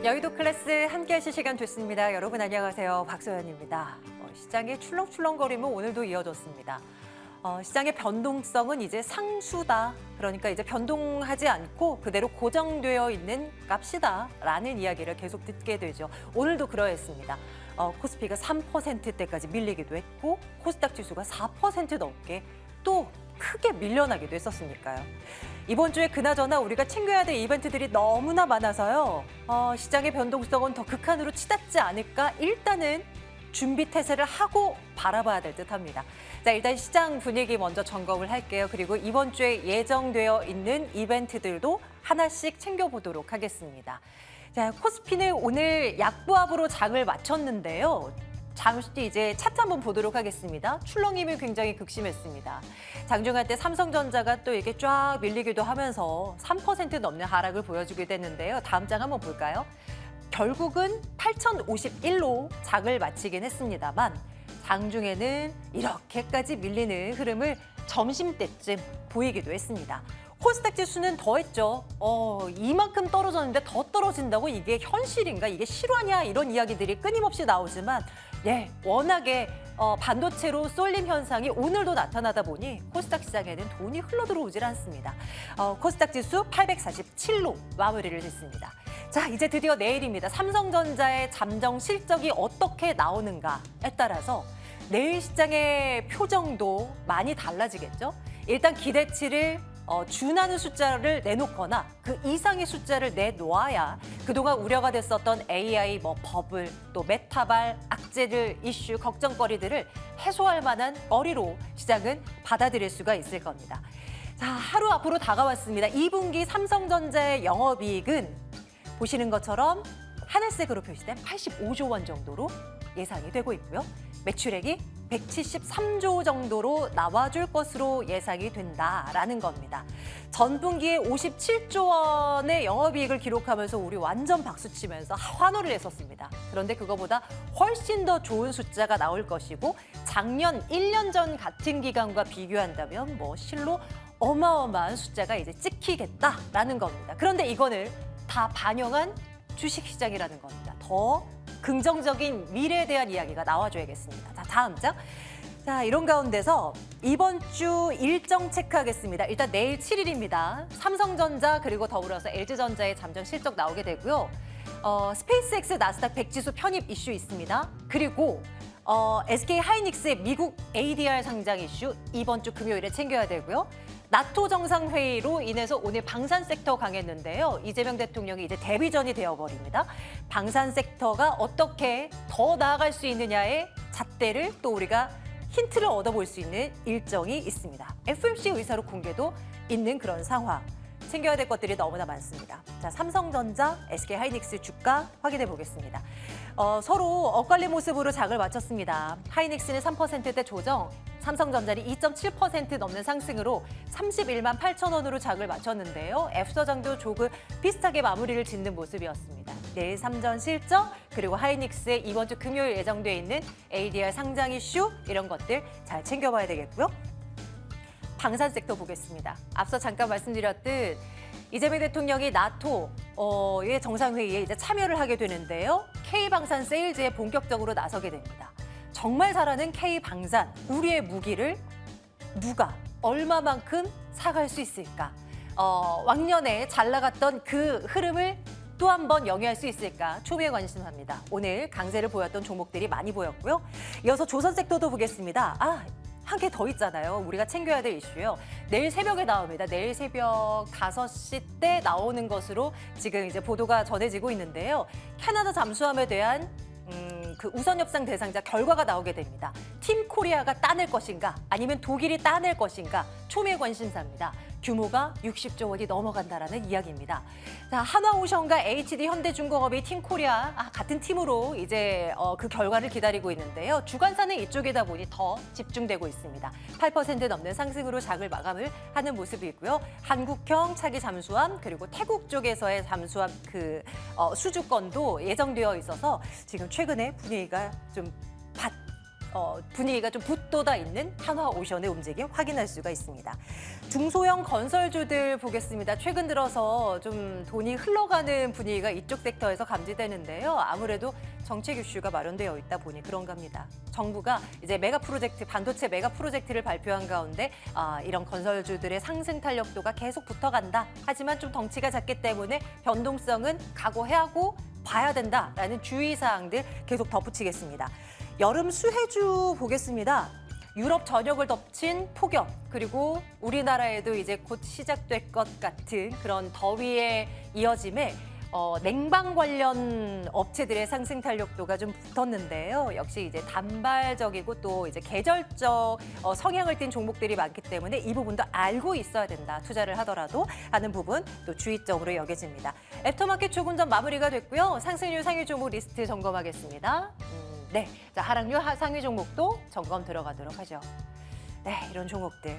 여의도 클래스 함께 하실 시간 됐습니다. 여러분 안녕하세요. 박소연입니다. 시장의 출렁출렁거림은 오늘도 이어졌습니다. 시장의 변동성은 이제 상수다. 그러니까 이제 변동하지 않고 그대로 고정되어 있는 값이다라는 이야기를 계속 듣게 되죠. 오늘도 그러했습니다. 코스피가 3%대까지 밀리기도 했고 코스닥 지수가 4% 넘게 또 크게 밀려나기도 했었으니까요. 이번 주에 그나저나 우리가 챙겨야 될 이벤트들이 너무나 많아서요. 시장의 변동성은 더 극한으로 치닫지 않을까 일단은 준비 태세를 하고 바라봐야 될 듯합니다. 자, 일단 시장 분위기 먼저 점검을 할게요. 그리고 이번 주에 예정되어 있는 이벤트들도 하나씩 챙겨보도록 하겠습니다. 자, 코스피는 오늘 약보합으로 장을 마쳤는데요. 잠시 뒤 이제 차트 한번 보도록 하겠습니다. 출렁임이 굉장히 극심했습니다. 장중할 때 삼성전자가 또 이렇게 쫙 밀리기도 하면서 3% 넘는 하락을 보여주게 됐는데요. 다음 장 한번 볼까요? 결국은 8,051로 장을 마치긴 했습니다만 장중에는 이렇게까지 밀리는 흐름을 점심때쯤 보이기도 했습니다. 코스닥 지수는 더 했죠. 이만큼 떨어졌는데 더 떨어진다고 이게 현실인가? 이게 실화냐? 이런 이야기들이 끊임없이 나오지만 워낙에 반도체로 쏠림 현상이 오늘도 나타나다 보니 코스닥 시장에는 돈이 흘러들어오질 않습니다. 코스닥 지수 847로 마무리를 했습니다. 자, 이제 드디어 내일입니다. 삼성전자의 잠정 실적이 어떻게 나오는가에 따라서 내일 시장의 표정도 많이 달라지겠죠. 일단 기대치를 준하는 숫자를 내놓거나 그 이상의 숫자를 내놓아야 그동안 우려가 됐었던 AI, 버블, 또 메타발, 악재들, 이슈, 걱정거리들을 해소할 만한 거리로 시장은 받아들일 수가 있을 겁니다. 자, 하루 앞으로 다가왔습니다. 2분기 삼성전자의 영업이익은 보시는 것처럼 하늘색으로 표시된 85조 원 정도로 예상이 되고 있고요. 매출액이 173조 정도로 나와줄 것으로 예상이 된다라는 겁니다. 전분기에 57조 원의 영업이익을 기록하면서 우리 완전 박수치면서 환호를 했었습니다. 그런데 그거보다 훨씬 더 좋은 숫자가 나올 것이고 작년 1년 전 같은 기간과 비교한다면 실로 어마어마한 숫자가 이제 찍히겠다라는 겁니다. 그런데 이거를 다 반영한 주식시장이라는 겁니다. 더 긍정적인 미래에 대한 이야기가 나와줘야겠습니다. 자, 다음 장. 자, 이런 가운데서 이번 주 일정 체크하겠습니다. 일단 내일 7일입니다. 삼성전자 그리고 더불어서 LG전자의 잠정 실적 나오게 되고요. 스페이스X 나스닥 100지수 편입 이슈 있습니다. 그리고 SK 하이닉스의 미국 ADR 상장 이슈 이번 주 금요일에 챙겨야 되고요. 나토 정상회의로 인해서 오늘 방산 섹터 강했는데요. 이재명 대통령이 이제 데뷔전이 되어버립니다. 방산 섹터가 어떻게 더 나아갈 수 있느냐의 잣대를 또 우리가 힌트를 얻어볼 수 있는 일정이 있습니다. FOMC 의사로 공개도 있는 그런 상황. 챙겨야 될 것들이 너무나 많습니다. 자, 삼성전자, SK 하이닉스 주가 확인해 보겠습니다. 서로 엇갈린 모습으로 장을 마쳤습니다. 하이닉스는 3%대 조정, 삼성전자는 2.7% 넘는 상승으로 31만 8천 원으로 장을 마쳤는데요. F서장도 조금 비슷하게 마무리를 짓는 모습이었습니다. 내일 삼전 실적, 그리고 하이닉스의 이번 주 금요일 예정돼 있는 ADR 상장 이슈 이런 것들 잘 챙겨봐야 되겠고요. 방산 섹터 보겠습니다. 앞서 잠깐 말씀드렸듯 이재명 대통령이 나토의 정상회의에 이제 참여를 하게 되는데요. K방산 세일즈에 본격적으로 나서게 됩니다. 정말 잘하는 K방산, 우리의 무기를 누가 얼마만큼 사갈 수 있을까? 왕년에 잘 나갔던 그 흐름을 또 한 번 영위할 수 있을까? 초미의 관심합니다. 오늘 강세를 보였던 종목들이 많이 보였고요. 이어서 조선 섹터도 보겠습니다. 한 개 더 있잖아요. 우리가 챙겨야 될 이슈요. 내일 새벽에 나옵니다. 내일 새벽 5시 때 나오는 것으로 지금 이제 보도가 전해지고 있는데요. 캐나다 잠수함에 대한 그 우선 협상 대상자 결과가 나오게 됩니다. 팀 코리아가 따낼 것인가 아니면 독일이 따낼 것인가 초미의 관심사입니다. 규모가 60조 원이 넘어간다라는 이야기입니다. 자, 한화오션과 HD 현대중공업이 팀 코리아 같은 팀으로 이제 그 결과를 기다리고 있는데요. 주관사는 이쪽이다 보니 더 집중되고 있습니다. 8% 넘는 상승으로 장을 마감을 하는 모습이고요. 한국형 차기 잠수함 그리고 태국 쪽에서의 잠수함 그 수주권도 예정되어 있어서 지금 최근에 분위기가 좀 분위기가 좀 붙돋아 있는 한화오션의 움직임 확인할 수가 있습니다. 중소형 건설주들 보겠습니다. 최근 들어서 좀 돈이 흘러가는 분위기가 이쪽 섹터에서 감지되는데요. 아무래도 정책 이슈가 마련되어 있다 보니 그런가 합니다. 정부가 이제 메가 프로젝트, 반도체 메가 프로젝트를 발표한 가운데 이런 건설주들의 상승 탄력도가 계속 붙어간다. 하지만 좀 덩치가 작기 때문에 변동성은 각오해야 하고 봐야 된다라는 주의사항들 계속 덧붙이겠습니다. 여름 수혜주 보겠습니다. 유럽 전역을 덮친 폭염, 그리고 우리나라에도 이제 곧 시작될 것 같은 그런 더위에 이어짐에 냉방 관련 업체들의 상승 탄력도가 좀 붙었는데요. 역시 이제 단발적이고 또 이제 계절적 성향을 띤 종목들이 많기 때문에 이 부분도 알고 있어야 된다. 투자를 하더라도 하는 부분 또 주의점으로 여겨집니다. 애프터마켓 조금전 마무리가 됐고요. 상승률 상위 종목 리스트 점검하겠습니다. 네, 자 하락률 상위 종목도 점검 들어가도록 하죠. 네, 이런 종목들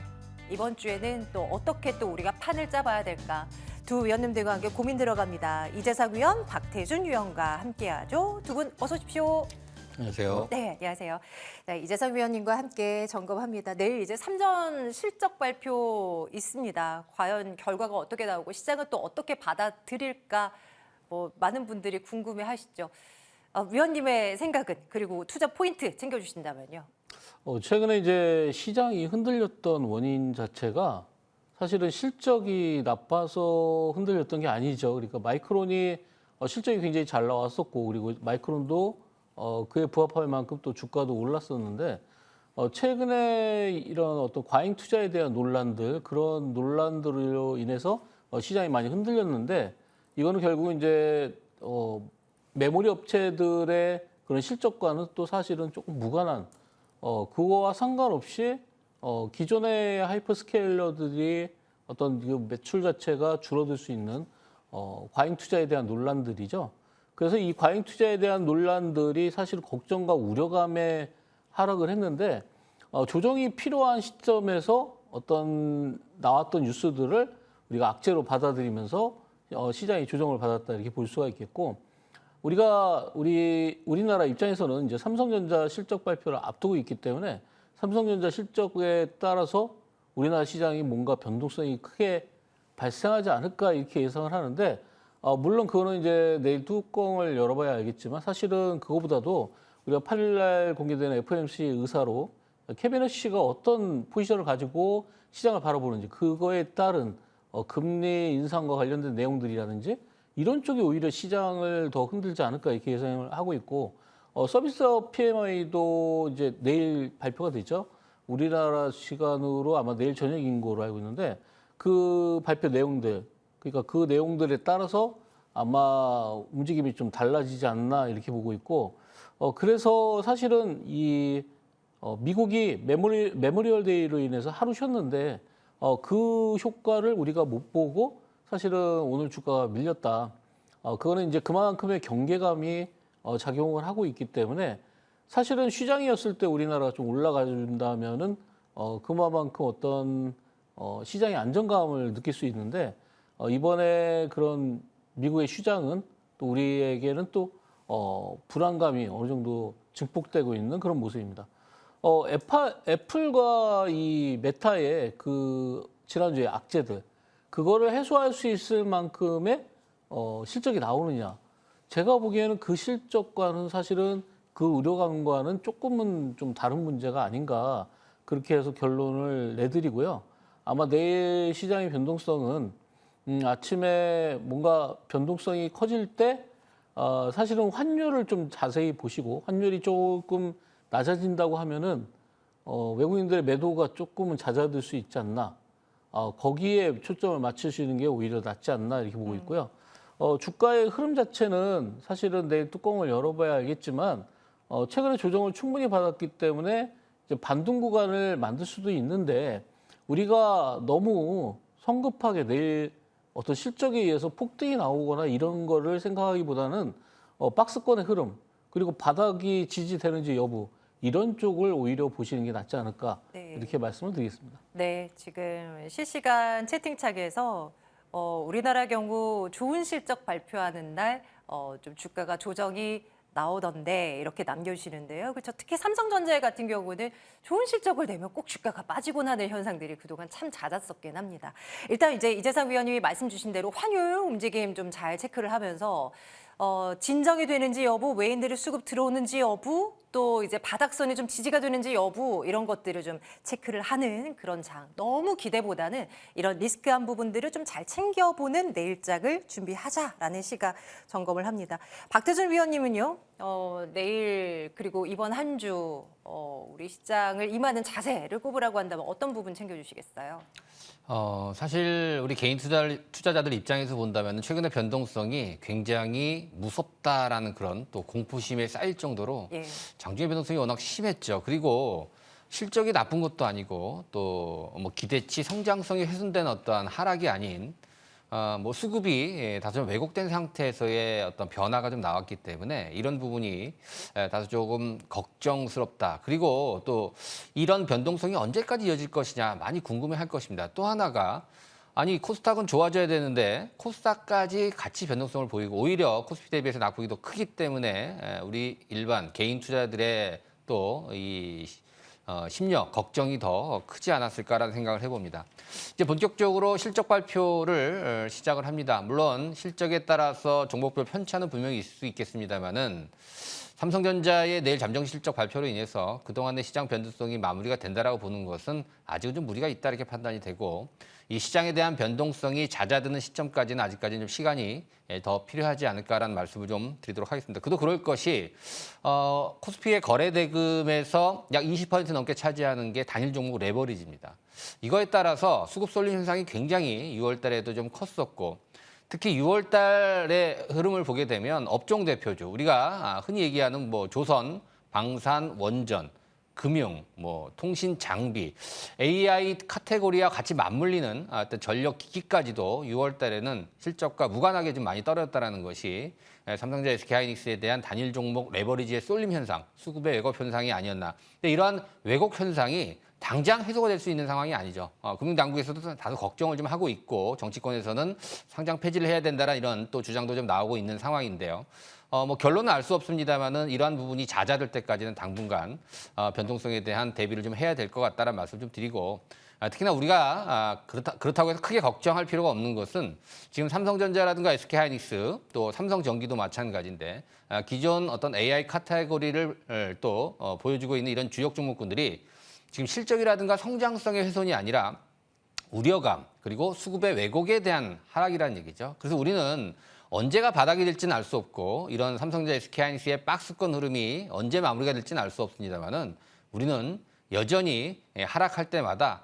이번 주에는 또 어떻게 또 우리가 판을 짜봐야 될까? 두 위원님들과 함께 고민 들어갑니다. 이재석 위원, 박태준 위원과 함께하죠. 두 분 어서 오십시오. 안녕하세요. 네, 안녕하세요. 자, 이재석 위원님과 함께 점검합니다. 내일 이제 3전 실적 발표 있습니다. 과연 결과가 어떻게 나오고 시장은 또 어떻게 받아들일까? 많은 분들이 궁금해하시죠. 위원님의 생각은 그리고 투자 포인트 챙겨주신다면요. 최근에 이제 시장이 흔들렸던 원인 자체가 사실은 실적이 나빠서 흔들렸던 게 아니죠. 그러니까 마이크론이 실적이 굉장히 잘 나왔었고, 그리고 마이크론도 그에 부합할 만큼 또 주가도 올랐었는데, 최근에 이런 어떤 과잉 투자에 대한 논란들, 그런 논란들로 인해서 시장이 많이 흔들렸는데, 이거는 결국은 이제 메모리 업체들의 그런 실적과는 또 사실은 조금 무관한, 그거와 상관없이 기존의 하이퍼스케일러들이 어떤 그 매출 자체가 줄어들 수 있는 과잉 투자에 대한 논란들이죠. 그래서 이 과잉 투자에 대한 논란들이 사실 걱정과 우려감에 하락을 했는데 조정이 필요한 시점에서 어떤 나왔던 뉴스들을 우리가 악재로 받아들이면서 시장이 조정을 받았다 이렇게 볼 수가 있겠고, 우리나라 입장에서는 이제 삼성전자 실적 발표를 앞두고 있기 때문에 삼성전자 실적에 따라서 우리나라 시장이 뭔가 변동성이 크게 발생하지 않을까 이렇게 예상을 하는데, 물론 그거는 이제 내일 뚜껑을 열어봐야 알겠지만 사실은 그거보다도 우리가 8일 날 공개되는 FOMC 의사로 케비넷 씨가 어떤 포지션을 가지고 시장을 바라보는지, 그거에 따른 금리 인상과 관련된 내용들이라든지 이런 쪽이 오히려 시장을 더 흔들지 않을까 이렇게 예상을 하고 있고, 서비스업 PMI도 이제 내일 발표가 되죠. 우리나라 시간으로 아마 내일 저녁인 거로 알고 있는데, 그 발표 내용들, 그러니까 그 내용들에 따라서 아마 움직임이 좀 달라지지 않나 이렇게 보고 있고, 그래서 사실은 이 미국이 메모리얼 데이로 인해서 하루 쉬었는데 그 효과를 우리가 못 보고 사실은 오늘 주가가 밀렸다. 그거는 이제 그만큼의 경계감이 작용을 하고 있기 때문에 사실은 시장이었을 때 우리나라가 좀 올라가 준다면은 그만큼 어떤 시장의 안정감을 느낄 수 있는데, 이번에 그런 미국의 시장은 또 우리에게는 또 불안감이 어느 정도 증폭되고 있는 그런 모습입니다. 애플과 이 메타의 그 지난주에 악재들, 그거를 해소할 수 있을 만큼의 실적이 나오느냐. 제가 보기에는 그 실적과는 사실은 그 우려감과는 조금은 좀 다른 문제가 아닌가, 그렇게 해서 결론을 내드리고요. 아마 내일 시장의 변동성은 아침에 뭔가 변동성이 커질 때 사실은 환율을 좀 자세히 보시고, 환율이 조금 낮아진다고 하면은 외국인들의 매도가 조금은 잦아들 수 있지 않나, 거기에 초점을 맞추시는 게 오히려 낫지 않나 이렇게 보고 있고요. 주가의 흐름 자체는 사실은 내일 뚜껑을 열어봐야 알겠지만 최근에 조정을 충분히 받았기 때문에 이제 반등 구간을 만들 수도 있는데, 우리가 너무 성급하게 내일 어떤 실적에 의해서 폭등이 나오거나 이런 거를 생각하기보다는 박스권의 흐름, 그리고 바닥이 지지되는지 여부, 이런 쪽을 오히려 보시는 게 낫지 않을까, 네, 이렇게 말씀을 드리겠습니다. 네, 지금 실시간 채팅창에서 우리나라 경우 좋은 실적 발표하는 날 좀 주가가 조정이 나오던데 이렇게 남겨주시는데요. 그렇죠. 특히 삼성전자 같은 경우는 좋은 실적을 내면 꼭 주가가 빠지곤 하는 현상들이 그동안 참 잦았었긴 합니다. 일단 이제 이재상 위원님이 말씀 주신 대로 환율 움직임 좀 잘 체크를 하면서 진정이 되는지 여부, 외인들의 수급 들어오는지 여부, 또 이제 바닥선이 좀 지지가 되는지 여부 이런 것들을 좀 체크를 하는 그런 장. 너무 기대보다는 이런 리스크한 부분들을 좀 잘 챙겨보는 내일장을 준비하자라는 시각 점검을 합니다. 박태준 위원님은요, 내일 그리고 이번 한 주 우리 시장을 임하는 자세를 꼽으라고 한다면 어떤 부분 챙겨주시겠어요? 사실 우리 개인 투자자들 입장에서 본다면 최근의 변동성이 굉장히 무섭다라는 그런 또 공포심에 쌓일 정도로 예. 장중의 변동성이 워낙 심했죠. 그리고 실적이 나쁜 것도 아니고 또 뭐 기대치 성장성이 훼손된 어떠한 하락이 아닌 뭐 수급이 다소 좀 왜곡된 상태에서의 어떤 변화가 좀 나왔기 때문에 이런 부분이 다소 조금 걱정스럽다. 그리고 또 이런 변동성이 언제까지 이어질 것이냐 많이 궁금해할 것입니다. 또 하나가 아니 코스닥은 좋아져야 되는데 코스닥까지 같이 변동성을 보이고 오히려 코스피 대비해서 낙폭이 더 크기 때문에 우리 일반 개인 투자자들의 또 이 심려, 걱정이 더 크지 않았을까라는 생각을 해봅니다. 이제 본격적으로 실적 발표를 시작을 합니다. 물론 실적에 따라서 종목별 편차는 분명히 있을 수 있겠습니다만은 삼성전자의 내일 잠정 실적 발표로 인해서 그동안의 시장 변동성이 마무리가 된다라고 보는 것은 아직은 좀 무리가 있다 이렇게 판단이 되고 이 시장에 대한 변동성이 잦아드는 시점까지는 아직까지는 좀 시간이 더 필요하지 않을까라는 말씀을 좀 드리도록 하겠습니다. 그도 그럴 것이 코스피의 거래 대금에서 약 20% 넘게 차지하는 게 단일 종목 레버리지입니다. 이거에 따라서 수급 쏠림 현상이 굉장히 6월 달에도 좀 컸었고 특히 6월 달의 흐름을 보게 되면 업종 대표주 우리가 흔히 얘기하는 뭐 조선, 방산, 원전 금융, 뭐 통신 장비, AI 카테고리와 같이 맞물리는 어떤 전력 기기까지도 6월 달에는 실적과 무관하게 좀 많이 떨어졌다는 것이 삼성전자 SK하이닉스에 대한 단일 종목 레버리지의 쏠림 현상, 수급의 왜곡 현상이 아니었나. 근데 이러한 왜곡 현상이 당장 해소가 될 수 있는 상황이 아니죠. 금융당국에서도 다소 걱정을 좀 하고 있고 정치권에서는 상장 폐지를 해야 된다는 이런 또 주장도 좀 나오고 있는 상황인데요. 뭐 결론은 알 수 없습니다만은 이러한 부분이 잦아들 때까지는 당분간 변동성에 대한 대비를 좀 해야 될 것 같다는 말씀 좀 드리고 특히나 우리가 그렇다고 해서 크게 걱정할 필요가 없는 것은 지금 삼성전자라든가 SK하이닉스 또 삼성전기도 마찬가지인데 기존 어떤 AI 카테고리를 또 보여주고 있는 이런 주력 종목군들이 지금 실적이라든가 성장성의 훼손이 아니라 우려감 그리고 수급의 왜곡에 대한 하락이라는 얘기죠. 그래서 우리는 언제가 바닥이 될지는 알 수 없고 이런 삼성전자 SK하이닉스의 박스권 흐름이 언제 마무리가 될지는 알 수 없습니다만은 우리는 여전히 하락할 때마다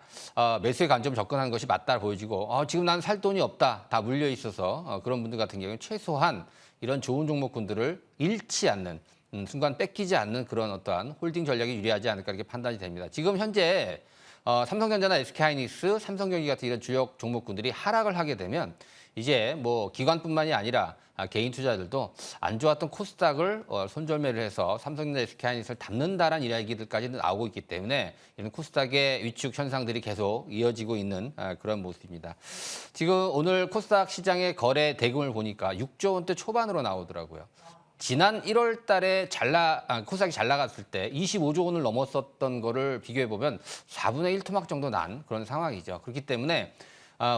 매수의 관점 접근하는 것이 맞다 보여지고 지금 난 살 돈이 없다 다 물려 있어서 그런 분들 같은 경우는 최소한 이런 좋은 종목군들을 잃지 않는 순간 뺏기지 않는 그런 어떠한 홀딩 전략이 유리하지 않을까 이렇게 판단이 됩니다. 지금 현재 삼성전자나 SK하이닉스, 삼성전기 같은 이런 주요 종목군들이 하락을 하게 되면 이제 뭐 기관뿐만이 아니라 개인 투자들도 안 좋았던 코스닥을 손절매를 해서 삼성전자 SK하이닉스를 담는다라는 이야기들까지 나오고 있기 때문에 이런 코스닥의 위축 현상들이 계속 이어지고 있는 그런 모습입니다. 지금 오늘 코스닥 시장의 거래 대금을 보니까 6조 원대 초반으로 나오더라고요. 지난 1월 달에 코스닥이 잘 나갔을 때 25조 원을 넘었었던 거를 비교해 보면 4분의 1 토막 정도 난 그런 상황이죠. 그렇기 때문에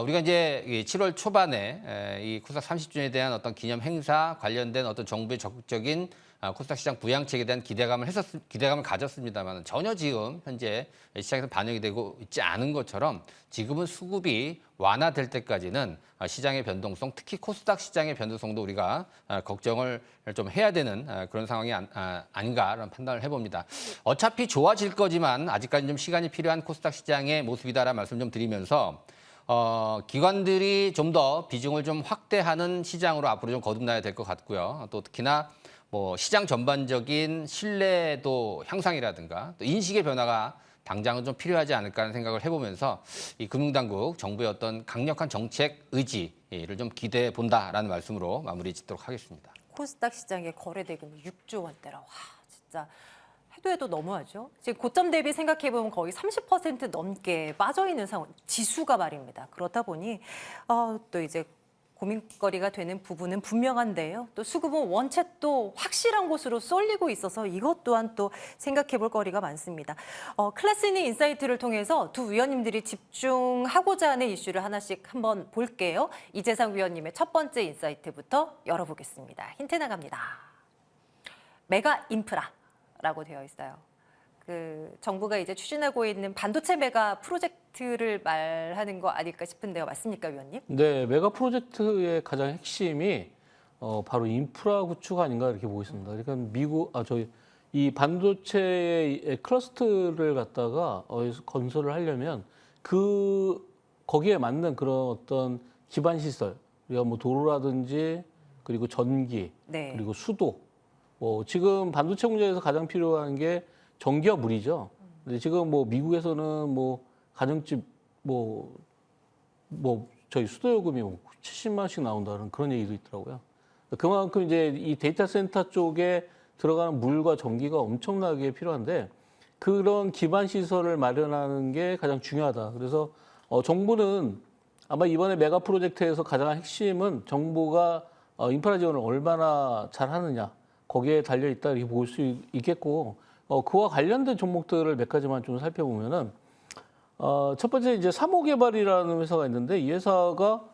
우리가 이제 7월 초반에 이 코스닥 30주년에 대한 어떤 기념 행사 관련된 어떤 정부의 적극적인 코스닥 시장 부양책에 대한 기대감을 가졌습니다만 전혀 지금 현재 시장에서 반영이 되고 있지 않은 것처럼 지금은 수급이 완화될 때까지는 시장의 변동성, 특히 코스닥 시장의 변동성도 우리가 걱정을 좀 해야 되는 그런 상황이 아닌가라는 판단을 해봅니다. 어차피 좋아질 거지만 아직까지 좀 시간이 필요한 코스닥 시장의 모습이다라는 말씀 좀 드리면서 기관들이 좀 더 비중을 좀 확대하는 시장으로 앞으로 좀 거듭나야 될 것 같고요. 또 특히나 뭐 시장 전반적인 신뢰도 향상이라든가 또 인식의 변화가 당장은 좀 필요하지 않을까 하는 생각을 해보면서 이 금융당국 정부의 어떤 강력한 정책 의지를 좀 기대해 본다라는 말씀으로 마무리 짓도록 하겠습니다. 코스닥 시장의 거래 대금이 6조 원대라. 와, 진짜 해도 해도 너무하죠. 지금 고점 대비 생각해보면 거의 30% 넘게 빠져있는 상황, 지수가 말입니다. 그렇다 보니 또 이제 고민거리가 되는 부분은 분명한데요. 또 수급은 원체 또 확실한 곳으로 쏠리고 있어서 이것 또한 또 생각해 볼 거리가 많습니다. 클래스있는 인사이트를 통해서 두 위원님들이 집중하고자 하는 이슈를 하나씩 한번 볼게요. 이재상 위원님의 첫 번째 인사이트부터 열어보겠습니다. 힌트 나갑니다. 메가 인프라라고 되어 있어요. 정부가 이제 추진하고 있는 반도체 메가 프로젝트를 말하는 거 아닐까 싶은데요. 맞습니까, 위원님? 네, 메가 프로젝트의 가장 핵심이 바로 인프라 구축 아닌가 이렇게 보고 있습니다. 그러니까 이 반도체의 클러스터를 갖다가 건설을 하려면 거기에 맞는 그런 어떤 기반 시설, 우리가 뭐 도로라든지 그리고 전기, 네. 그리고 수도, 지금 반도체 공장에서 가장 필요한 게 전기와 물이죠. 근데 지금 뭐 미국에서는 뭐 가정집 저희 수도 요금이 70만 원씩 나온다는 그런 얘기도 있더라고요. 그만큼 이제 이 데이터 센터 쪽에 들어가는 물과 전기가 엄청나게 필요한데 그런 기반 시설을 마련하는 게 가장 중요하다. 그래서 정부는 아마 이번에 메가 프로젝트에서 가장 핵심은 정부가 인프라 지원을 얼마나 잘하느냐 거기에 달려 있다 이렇게 볼 수 있겠고. 그와 관련된 종목들을 몇 가지만 좀 살펴보면은 첫 번째 이제 사모개발이라는 회사가 있는데 이 회사가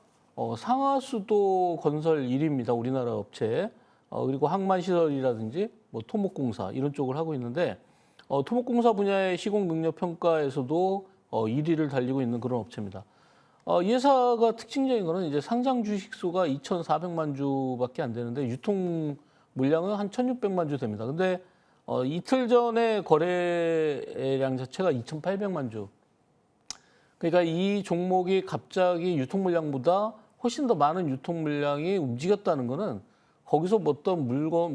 상하수도 건설 1위입니다. 우리나라 업체. 그리고 항만시설이라든지 뭐 토목공사 이런 쪽을 하고 있는데 토목공사 분야의 시공 능력 평가에서도 1위를 달리고 있는 그런 업체입니다. 이 회사가 특징적인 거는 이제 상장 주식 수가 2,400만 주밖에 안 되는데 유통 물량은 한 1,600만 주 됩니다. 근데 이틀 전에 거래량 자체가 2,800만 주. 그러니까 이 종목이 갑자기 유통 물량보다 훨씬 더 많은 유통 물량이 움직였다는 거는 거기서 어떤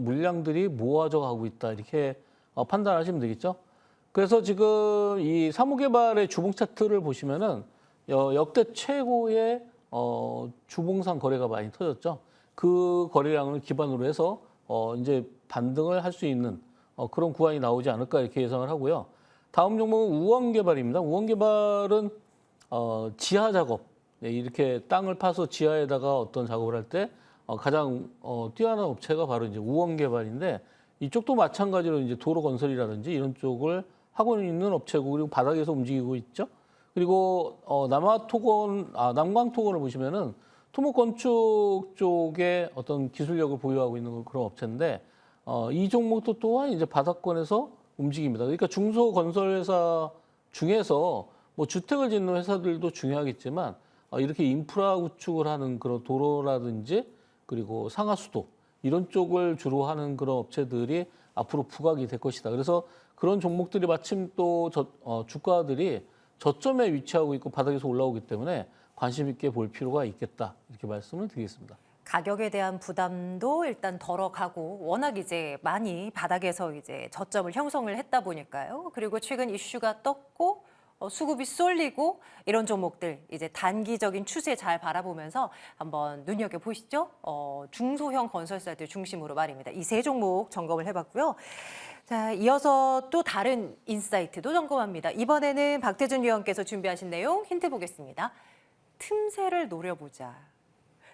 물량들이 모아져 가고 있다. 이렇게 판단하시면 되겠죠. 그래서 지금 이 사무개발의 주봉 차트를 보시면은 역대 최고의 주봉상 거래가 많이 터졌죠. 그 거래량을 기반으로 해서 이제 반등을 할 수 있는 그런 구간이 나오지 않을까 이렇게 예상을 하고요. 다음 종목은 우원개발입니다. 우원개발은 지하 작업, 이렇게 땅을 파서 지하에다가 어떤 작업을 할 때 가장 뛰어난 업체가 바로 이제 우원개발인데 이쪽도 마찬가지로 이제 도로 건설이라든지 이런 쪽을 하고 있는 업체고 그리고 바닥에서 움직이고 있죠. 그리고 남광토건을 보시면은 토목건축 쪽에 어떤 기술력을 보유하고 있는 그런 업체인데 이 종목도 또한 이제 바닥권에서 움직입니다. 그러니까 중소건설회사 중에서 뭐 주택을 짓는 회사들도 중요하겠지만 이렇게 인프라 구축을 하는 그런 도로라든지 그리고 상하수도 이런 쪽을 주로 하는 그런 업체들이 앞으로 부각이 될 것이다. 그래서 그런 종목들이 마침 또 주가들이 저점에 위치하고 있고 바닥에서 올라오기 때문에 관심 있게 볼 필요가 있겠다. 이렇게 말씀을 드리겠습니다. 가격에 대한 부담도 일단 덜어가고 워낙 이제 많이 바닥에서 이제 저점을 형성을 했다 보니까요. 그리고 최근 이슈가 떴고 수급이 쏠리고 이런 종목들 이제 단기적인 추세 잘 바라보면서 한번 눈여겨보시죠. 중소형 건설사들 중심으로 말입니다. 이 세 종목 점검을 해봤고요. 자, 이어서 또 다른 인사이트도 점검합니다. 이번에는 박태준 위원께서 준비하신 내용 힌트 보겠습니다. 틈새를 노려보자.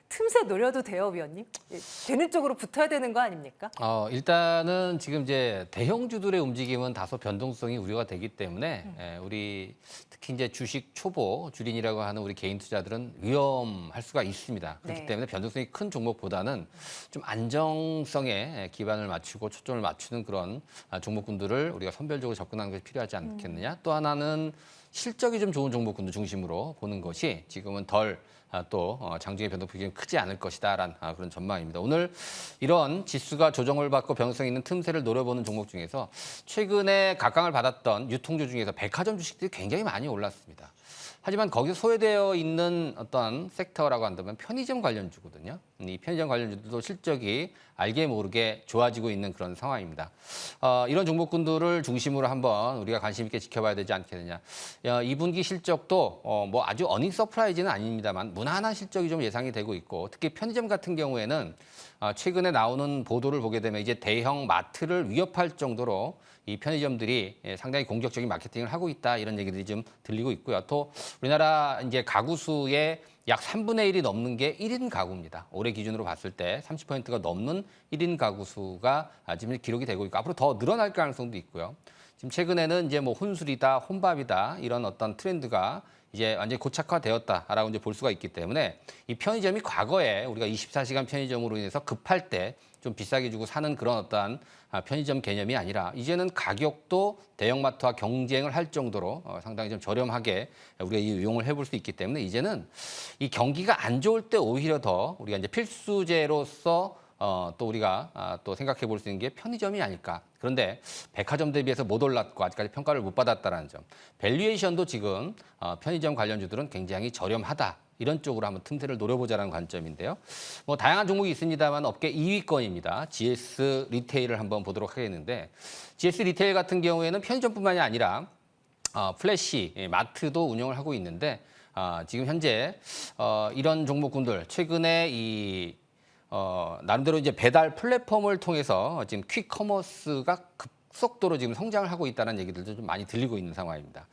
틈새 노려도 돼요, 위원님? 되는 쪽으로 붙어야 되는 거 아닙니까? 일단은 지금 이제 대형주들의 움직임은 다소 변동성이 우려가 되기 때문에 우리 특히 이제 주식 초보 주린이라고 하는 우리 개인 투자들은 위험할 수가 있습니다. 그렇기 네. 때문에 변동성이 큰 종목보다는 좀 안정성에 기반을 맞추고 초점을 맞추는 그런 종목군들을 우리가 선별적으로 접근하는 것이 필요하지 않겠느냐. 또 하나는 실적이 좀 좋은 종목군들 중심으로 보는 것이 지금은 또 장중의 변동폭이 크지 않을 것이다라는 그런 전망입니다. 오늘 이런 지수가 조정을 받고 변동성 있는 틈새를 노려보는 종목 중에서 최근에 각광을 받았던 유통주 중에서 백화점 주식들이 굉장히 많이 올랐습니다. 하지만 거기서 소외되어 있는 어떤 섹터라고 한다면 편의점 관련주거든요. 이 편의점 관련주들도 실적이 알게 모르게 좋아지고 있는 그런 상황입니다. 이런 종목군들을 중심으로 한번 우리가 관심 있게 지켜봐야 되지 않겠느냐. 2분기 실적도 뭐 아주 어닝 서프라이즈는 아닙니다만 무난한 실적이 좀 예상이 되고 있고 특히 편의점 같은 경우에는 최근에 나오는 보도를 보게 되면 이제 대형 마트를 위협할 정도로 이 편의점들이 상당히 공격적인 마케팅을 하고 있다 이런 얘기들이 좀 들리고 있고요. 또 우리나라 이제 가구 수의 약 3분의 1이 넘는 게 1인 가구입니다. 올해 기준으로 봤을 때 30%가 넘는 1인 가구 수가 지금 기록이 되고 있고 앞으로 더 늘어날 가능성도 있고요. 지금 최근에는 이제 뭐 혼술이다, 혼밥이다 이런 어떤 트렌드가 이제 완전히 고착화되었다라고 이제 볼 수가 있기 때문에 이 편의점이 과거에 우리가 24시간 편의점으로 인해서 급할 때 좀 비싸게 주고 사는 그런 어떠한 편의점 개념이 아니라 이제는 가격도 대형마트와 경쟁을 할 정도로 상당히 좀 저렴하게 우리가 이용을 해볼 수 있기 때문에 이제는 이 경기가 안 좋을 때 오히려 더 우리가 이제 필수제로서 또 우리가 또 생각해 볼 수 있는 게 편의점이 아닐까. 그런데 백화점 대비해서 못 올랐고 아직까지 평가를 못 받았다는 점. 밸류에이션도 지금 편의점 관련주들은 굉장히 저렴하다. 이런 쪽으로 한번 틈새를 노려보자는 관점인데요. 뭐 다양한 종목이 있습니다만 업계 2위권입니다. GS 리테일을 한번 보도록 하겠는데 GS 리테일 같은 경우에는 편의점뿐만이 아니라 플래시, 마트도 운영을 하고 있는데 지금 현재 이런 종목군들 최근에 나름대로 이제 배달 플랫폼을 통해서 지금 퀵커머스가 급속도로 지금 성장을 하고 있다는 얘기들도 좀 많이 들리고 있는 상황입니다.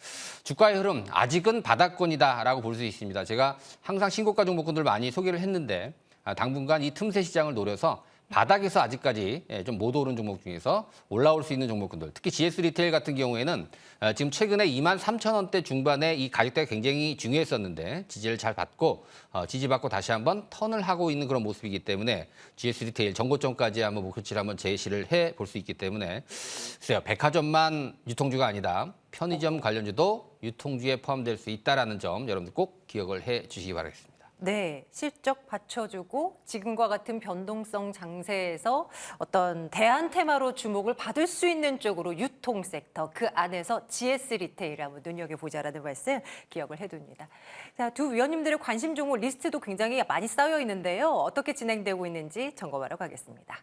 주가의 흐름 아직은 바닥권이다라고 볼 수 있습니다. 제가 항상 신고가 종목군들 많이 소개를 했는데 당분간 이 틈새 시장을 노려서 바닥에서 아직까지 좀 못 오른 종목 중에서 올라올 수 있는 종목군들, 특히 GS 리테일 같은 경우에는 지금 최근에 23,000원대 중반에 이 가격대가 굉장히 중요했었는데 지지를 잘 받고 지지받고 다시 한번 턴을 하고 있는 그런 모습이기 때문에 GS 리테일 전고점까지 한번 목표치를 한번 제시를 해 볼 수 있기 때문에 글쎄요, 백화점만 유통주가 아니다. 편의점 관련주도 유통주에 포함될 수 있다는 점 여러분들 꼭 기억을 해 주시기 바라겠습니다. 네, 실적 받쳐주고 지금과 같은 변동성 장세에서 어떤 대안 테마로 주목을 받을 수 있는 쪽으로 유통 섹터, 그 안에서 GS 리테일을 한번 눈여겨보자라는 말씀 기억을 해둡니다. 자, 두 위원님들의 관심 종목 리스트도 굉장히 많이 쌓여 있는데요. 어떻게 진행되고 있는지 점검하러 가겠습니다.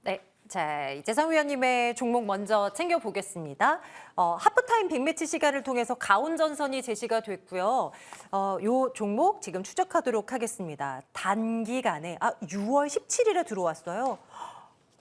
네, 자, 이재성 위원님의 종목 먼저 챙겨보겠습니다. 하프타임 빅매치 시간을 통해서 가온전선이 제시가 됐고요. 요 종목 지금 추적하도록 하겠습니다. 단기간에 6월 17일에 들어왔어요.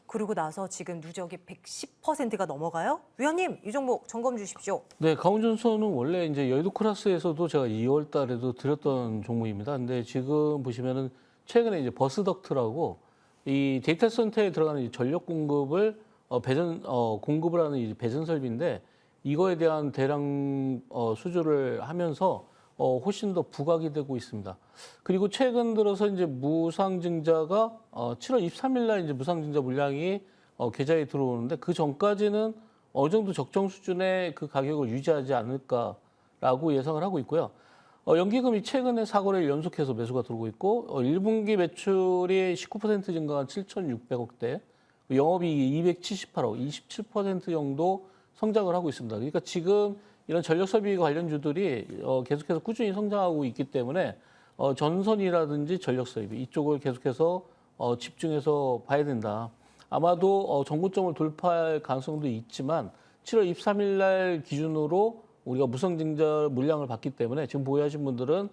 그리고 나서 지금 누적이 110%가 넘어가요. 위원님, 이 종목 점검 주십시오. 네, 가온전선은 원래 이제 여의도 클래스에서도 제가 2월 달에도 드렸던 종목입니다. 근데 지금 보시면은 최근에 이제 버스덕트라고 이 데이터 센터에 들어가는 이 전력 공급을 공급을 하는 이 배전 설비인데 이거에 대한 대량 수주를 하면서 훨씬 더 부각이 되고 있습니다. 그리고 최근 들어서 이제 무상증자가 7월 23일 날 이제 무상증자 물량이 계좌에 들어오는데 그 전까지는 어느 정도 적정 수준의 그 가격을 유지하지 않을까라고 예상을 하고 있고요. 연기금이 최근에 4거래일 연속해서 매수가 들어오고 있고 1분기 매출이 19% 증가한 7,600억대, 영업이익이 278억, 27% 정도 성장을 하고 있습니다. 그러니까 지금 이런 전력설비 관련주들이 계속해서 꾸준히 성장하고 있기 때문에 전선이라든지 전력설비 이쪽을 계속해서 집중해서 봐야 된다. 아마도 정고점을 돌파할 가능성도 있지만 7월 23일 날 기준으로 우리가 무상증자 물량을 받기 때문에 지금 보유하신 분들은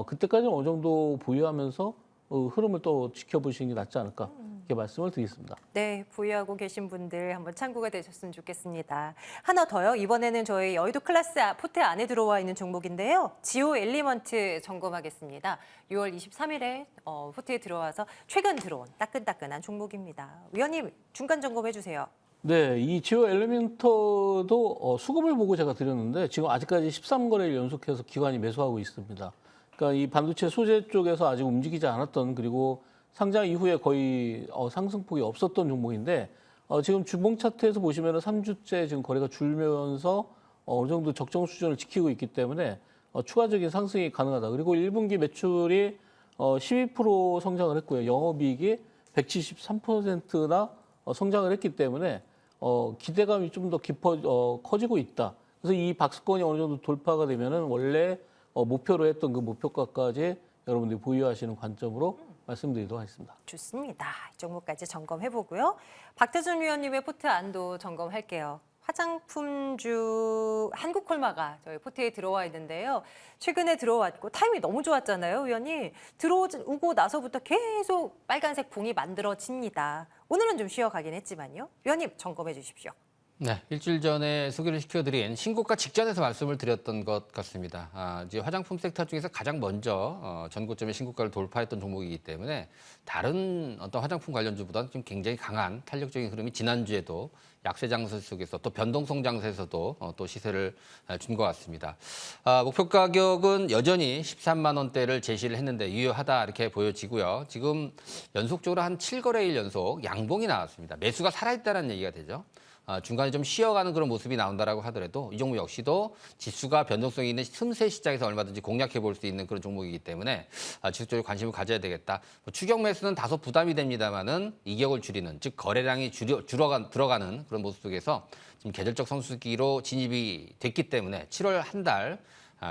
그때까지는 어느 정도 보유하면서 흐름을 또 지켜보시는 게 낫지 않을까 이렇게 말씀을 드리겠습니다. 네, 보유하고 계신 분들 한번 참고가 되셨으면 좋겠습니다. 하나 더요. 이번에는 저희 여의도 클래스 포트 안에 들어와 있는 종목인데요. 지오 엘리먼트 점검하겠습니다. 6월 23일에 포트에 들어와서 최근 들어온 따끈따끈한 종목입니다. 위원님, 중간 점검해 주세요. 네, 이 지오 엘리멘터도 수급을 보고 제가 드렸는데 지금 아직까지 13거래일 연속해서 기관이 매수하고 있습니다. 그러니까 이 반도체 소재 쪽에서 아직 움직이지 않았던 그리고 상장 이후에 거의 상승폭이 없었던 종목인데 지금 주봉 차트에서 보시면은 3주째 지금 거래가 줄면서 어느 정도 적정 수준을 지키고 있기 때문에 추가적인 상승이 가능하다. 그리고 1분기 매출이 12% 성장을 했고요. 영업이익이 173%나 성장을 했기 때문에 기대감이 좀 더 커지고 있다. 그래서 이 박스권이 어느 정도 돌파가 되면은 원래 목표로 했던 그 목표가까지 여러분들이 보유하시는 관점으로 말씀드리도록 하겠습니다. 좋습니다. 이 종목까지 점검해보고요. 박태준 위원님의 포트 안도 점검할게요. 화장품주 한국콜마가 저희 포트에 들어와 있는데요. 최근에 들어왔고 타이밍이 너무 좋았잖아요, 위원님. 들어오고 나서부터 계속 빨간색 봉이 만들어집니다. 오늘은 좀 쉬어가긴 했지만요. 위원님 점검해 주십시오. 네, 일주일 전에 소개를 시켜드린 신고가 직전에서 말씀을 드렸던 것 같습니다. 이제 화장품 섹터 중에서 가장 먼저 전고점의 신고가를 돌파했던 종목이기 때문에 다른 어떤 화장품 관련주보다는 좀 굉장히 강한 탄력적인 흐름이 지난주에도 약세 장세 속에서 또 변동성 장세에서도 또 시세를 준 것 같습니다. 목표 가격은 여전히 13만 원대를 제시를 했는데 유효하다 이렇게 보여지고요. 지금 연속적으로 한 7거래일 연속 양봉이 나왔습니다. 매수가 살아있다는 얘기가 되죠. 중간에 좀 쉬어가는 그런 모습이 나온다라고 하더라도 이 종목 역시도 지수가 변동성이 있는 틈새 시장에서 얼마든지 공략해 볼 수 있는 그런 종목이기 때문에 지속적으로 관심을 가져야 되겠다. 추격 매수는 다소 부담이 됩니다만은 이격을 줄이는, 즉 거래량이 들어가는 그런 모습 속에서 지금 계절적 성수기로 진입이 됐기 때문에 7월 한 달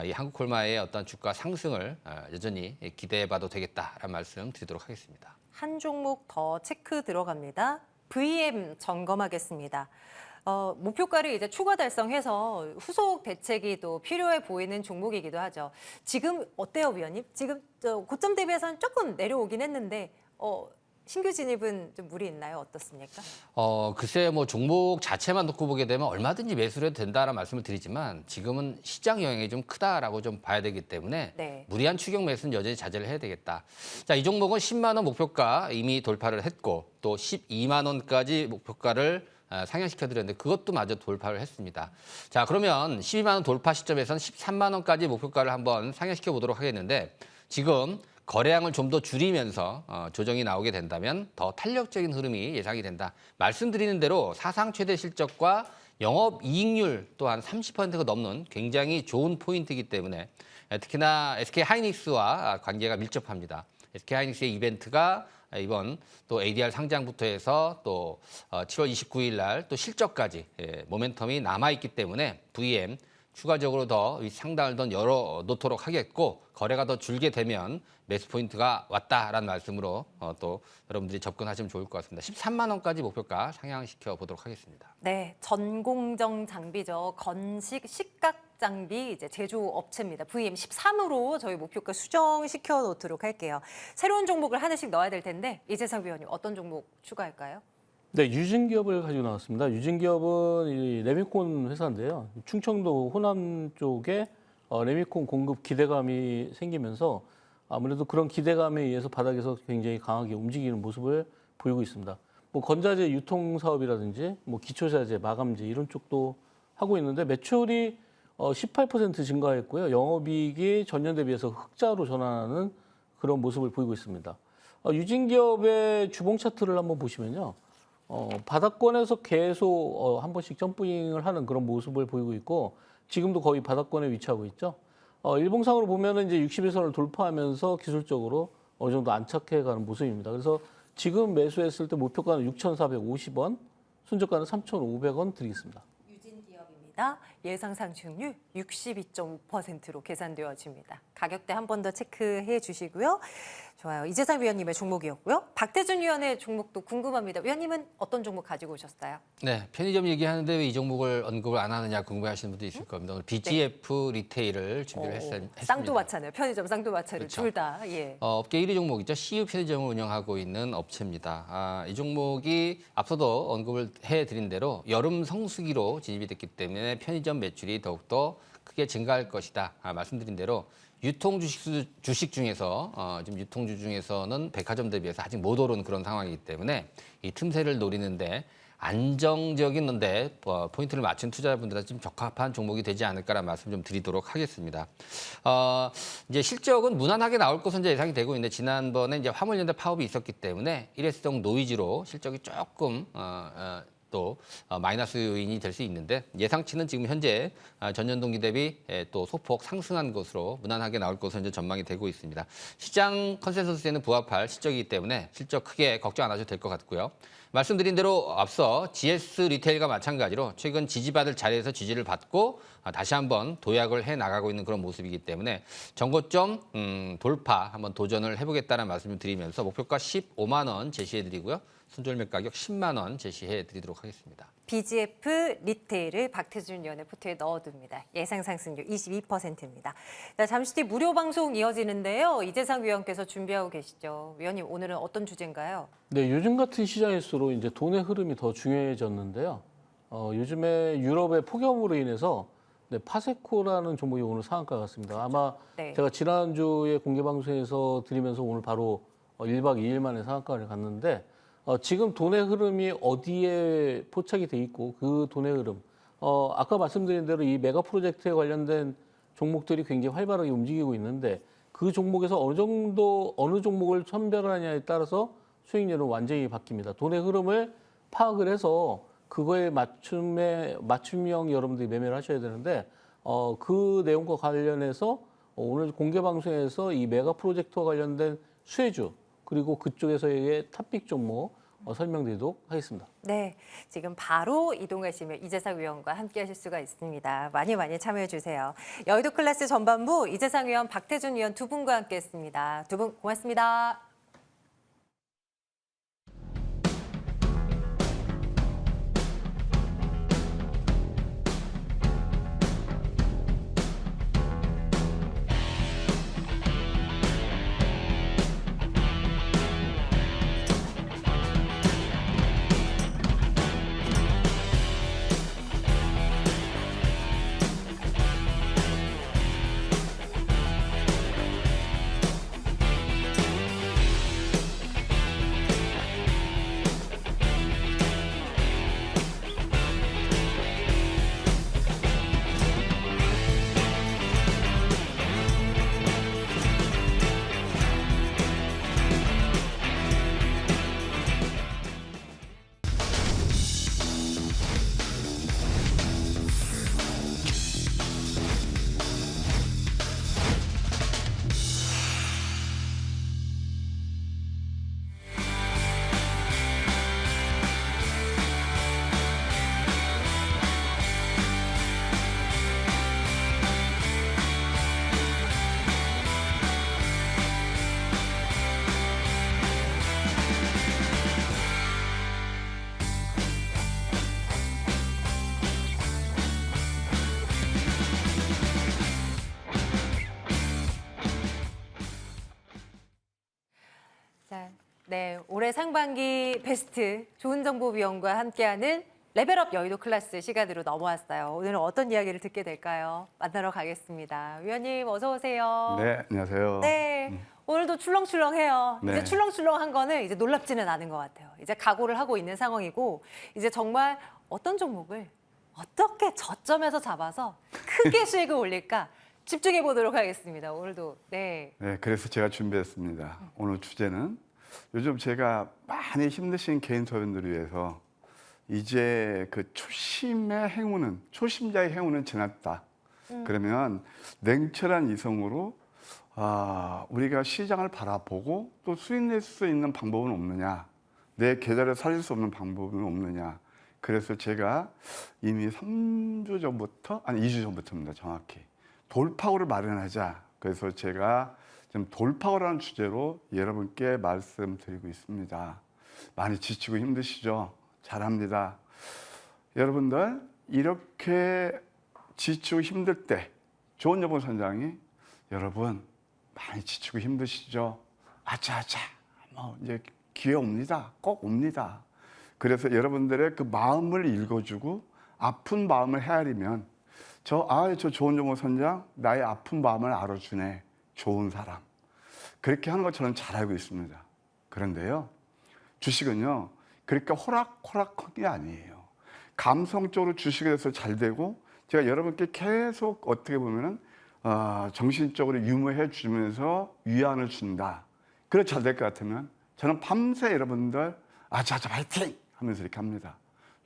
이 한국콜마의 어떤 주가 상승을 여전히 기대해봐도 되겠다라는 말씀 드리도록 하겠습니다. 한 종목 더 체크 들어갑니다. VM 점검하겠습니다. 목표가를 이제 추가 달성해서 후속 대책이 또 필요해 보이는 종목이기도 하죠. 지금 어때요, 위원님? 지금 고점 대비해서는 조금 내려오긴 했는데 신규 진입은 좀 무리 있나요? 어떻습니까? 글쎄 뭐 종목 자체만 놓고 보게 되면 얼마든지 매수를 해도 된다라는 말씀을 드리지만 지금은 시장 영향이 좀 크다라고 좀 봐야 되기 때문에 네. 무리한 추격 매수는 여전히 자제를 해야 되겠다. 자, 이 종목은 10만 원 목표가 이미 돌파를 했고 또 12만 원까지 목표가를 상향시켜드렸는데 그것도 마저 돌파를 했습니다. 자, 그러면 12만 원 돌파 시점에서는 13만 원까지 목표가를 한번 상향시켜 보도록 하겠는데 지금 거래량을 좀 더 줄이면서 조정이 나오게 된다면 더 탄력적인 흐름이 예상이 된다. 말씀드리는 대로 사상 최대 실적과 영업이익률 또한 30%가 넘는 굉장히 좋은 포인트이기 때문에 특히나 SK하이닉스와 관계가 밀접합니다. SK하이닉스의 이벤트가 이번 또 ADR 상장부터 해서 또 7월 29일 날 또 실적까지 모멘텀이 남아있기 때문에 VM 추가적으로 더 상단을 더 열어놓도록 하겠고 거래가 더 줄게 되면 매수 포인트가 왔다라는 말씀으로 또 여러분들이 접근하시면 좋을 것 같습니다. 13만 원까지 목표가 상향시켜 보도록 하겠습니다. 네, 전공정 장비죠. 건식 식각 장비 이제 제조업체입니다. VM 13으로 저희 목표가 수정시켜 놓도록 할게요. 새로운 종목을 하나씩 넣어야 될 텐데 이재상 위원님 어떤 종목 추가할까요? 네, 유진기업을 가지고 나왔습니다. 유진기업은 이 레미콘 회사인데요. 충청도 호남 쪽에 레미콘 공급 기대감이 생기면서 아무래도 그런 기대감에 의해서 바닥에서 굉장히 강하게 움직이는 모습을 보이고 있습니다. 뭐 건자재 유통 사업이라든지 뭐 기초자재, 마감재 이런 쪽도 하고 있는데 매출이 18% 증가했고요. 영업이익이 전년 대비해서 흑자로 전환하는 그런 모습을 보이고 있습니다. 유진기업의 주봉 차트를 한번 보시면요. 바닥권에서 계속 한 번씩 점프잉을 하는 그런 모습을 보이고 있고 지금도 거의 바닥권에 위치하고 있죠. 일봉상으로 보면은 이제 60일선을 돌파하면서 기술적으로 어느 정도 안착해가는 모습입니다. 그래서 지금 매수했을 때 목표가는 6,450원, 순저가는 3,500원 드리겠습니다. 유진기업입니다. 예상 상승률 62.5%로 계산되어집니다. 가격대 한 번 더 체크해 주시고요. 좋아요. 이재상 위원님의 종목이었고요. 박태준 위원의 종목도 궁금합니다. 위원님은 어떤 종목 가지고 오셨어요? 네, 편의점 얘기하는데 왜 이 종목을 언급을 안 하느냐 궁금해하시는 분도 있을 겁니다. 오늘 BGF 리테일을 준비를 했습니다. 쌍두마차네요. 편의점 쌍두마차를 그렇죠. 둘 다. 예. 업계 1위 종목이죠. CU 편의점을 운영하고 있는 업체입니다. 이 종목이 앞서도 언급을 해드린 대로 여름 성수기로 진입이 됐기 때문에 편의점 매출이 더욱더 크게 증가할 것이다. 말씀드린 대로 유통 주식 중에서 지금 유통주 중에서는 백화점 대비해서 아직 못 오른 그런 상황이기 때문에 이 틈새를 노리는데 안정적인데 포인트를 맞춘 투자자분들한테 좀 적합한 종목이 되지 않을까라는 말씀 좀 드리도록 하겠습니다. 이제 실적은 무난하게 나올 것은 이제 예상이 되고 있는데 지난번에 이제 화물연대 파업이 있었기 때문에 일회성 노이즈로 실적이 조금 또 마이너스 요인이 될 수 있는데 예상치는 지금 현재 전년 동기 대비 또 소폭 상승한 것으로 무난하게 나올 것으로 이제 전망이 되고 있습니다. 시장 컨센서스에는 부합할 실적이기 때문에 실적 크게 걱정 안 하셔도 될 것 같고요. 말씀드린 대로 앞서 GS 리테일과 마찬가지로 최근 지지받을 자리에서 지지를 받고 다시 한번 도약을 해 나가고 있는 그런 모습이기 때문에 정고점 돌파 한번 도전을 해보겠다는 말씀을 드리면서 목표가 15만 원 제시해드리고요. 순절매 가격 10만 원 제시해드리도록 하겠습니다. BGF 리테일을 박태준 위원의 포트에 넣어둡니다. 예상 상승률 22%입니다. 자, 잠시 뒤 무료 방송 이어지는데요. 이재상 위원께서 준비하고 계시죠. 위원님, 오늘은 어떤 주제인가요? 네, 요즘 같은 시장일수록 이제 돈의 흐름이 더 중요해졌는데요. 요즘에 유럽의 폭염으로 인해서 파세코라는 종목이 오늘 상한가 같습니다. 아마 네. 제가 지난주에 공개 방송에서 드리면서 오늘 바로 1박 2일 만에 상한가를 갔는데 지금 돈의 흐름이 어디에 포착이 돼 있고 그 돈의 흐름 아까 말씀드린 대로 이 메가 프로젝트에 관련된 종목들이 굉장히 활발하게 움직이고 있는데 그 종목에서 어느 종목을 선별하냐에 따라서 수익률은 완전히 바뀝니다. 돈의 흐름을 파악을 해서 그거에 맞춤형 여러분들이 매매를 하셔야 되는데 그 내용과 관련해서 오늘 공개 방송에서 이 메가 프로젝트와 관련된 수혜주 그리고 그쪽에서의 탑픽 종목 설명드리도록 하겠습니다. 네, 지금 바로 이동하시면 이재상 위원과 함께 하실 수가 있습니다. 많이 참여해 주세요. 여의도 클래스 전반부 이재상 위원, 박태준 위원 두 분과 함께 했습니다. 두 분 고맙습니다. 자, 네, 올해 상반기 베스트 좋은 정보 위원과 함께하는 레벨업 여의도 클래스 시간으로 넘어왔어요. 오늘은 어떤 이야기를 듣게 될까요? 만나러 가겠습니다. 위원님 어서 오세요. 네, 안녕하세요. 네, 오늘도 출렁출렁해요. 네. 이제 출렁출렁한 거는 이제 놀랍지는 않은 것 같아요. 이제 각오를 하고 있는 상황이고 이제 정말 어떤 종목을 어떻게 저점에서 잡아서 크게 수익을 올릴까 집중해 보도록 하겠습니다. 오늘도 네. 네, 그래서 제가 준비했습니다. 오늘 주제는 요즘 제가 많이 힘드신 개인 소비자들을 위해서 이제 그 초심자의 행운은 지났다. 그러면 냉철한 이성으로 우리가 시장을 바라보고 또 수익 낼 수 있는 방법은 없느냐, 내 계좌를 살릴 수 없는 방법은 없느냐. 그래서 제가 이미 3주 전부터, 아니 2주 전부터입니다, 정확히. 돌파구를 마련하자. 그래서 제가 지금 돌파구라는 주제로 여러분께 말씀드리고 있습니다. 많이 지치고 힘드시죠? 잘합니다. 여러분들 이렇게 지치고 힘들 때 좋은 여보 선장이 여러분 많이 지치고 힘드시죠? 아차아차 뭐 이제 기회 옵니다. 꼭 옵니다. 그래서 여러분들의 그 마음을 읽어주고 아픈 마음을 헤아리면 저 좋은 여보 선장 나의 아픈 마음을 알아주네. 좋은 사람. 그렇게 하는 거 저는 잘 알고 있습니다. 그런데요, 주식은요, 그러니까 호락호락한 게 아니에요. 감성적으로 주식에 대해서 잘 되고, 제가 여러분께 계속 어떻게 보면은, 정신적으로 유무해 주면서 위안을 준다. 그래 잘 될 것 같으면, 저는 밤새 여러분들, 아자아자 파이팅! 하면서 이렇게 합니다.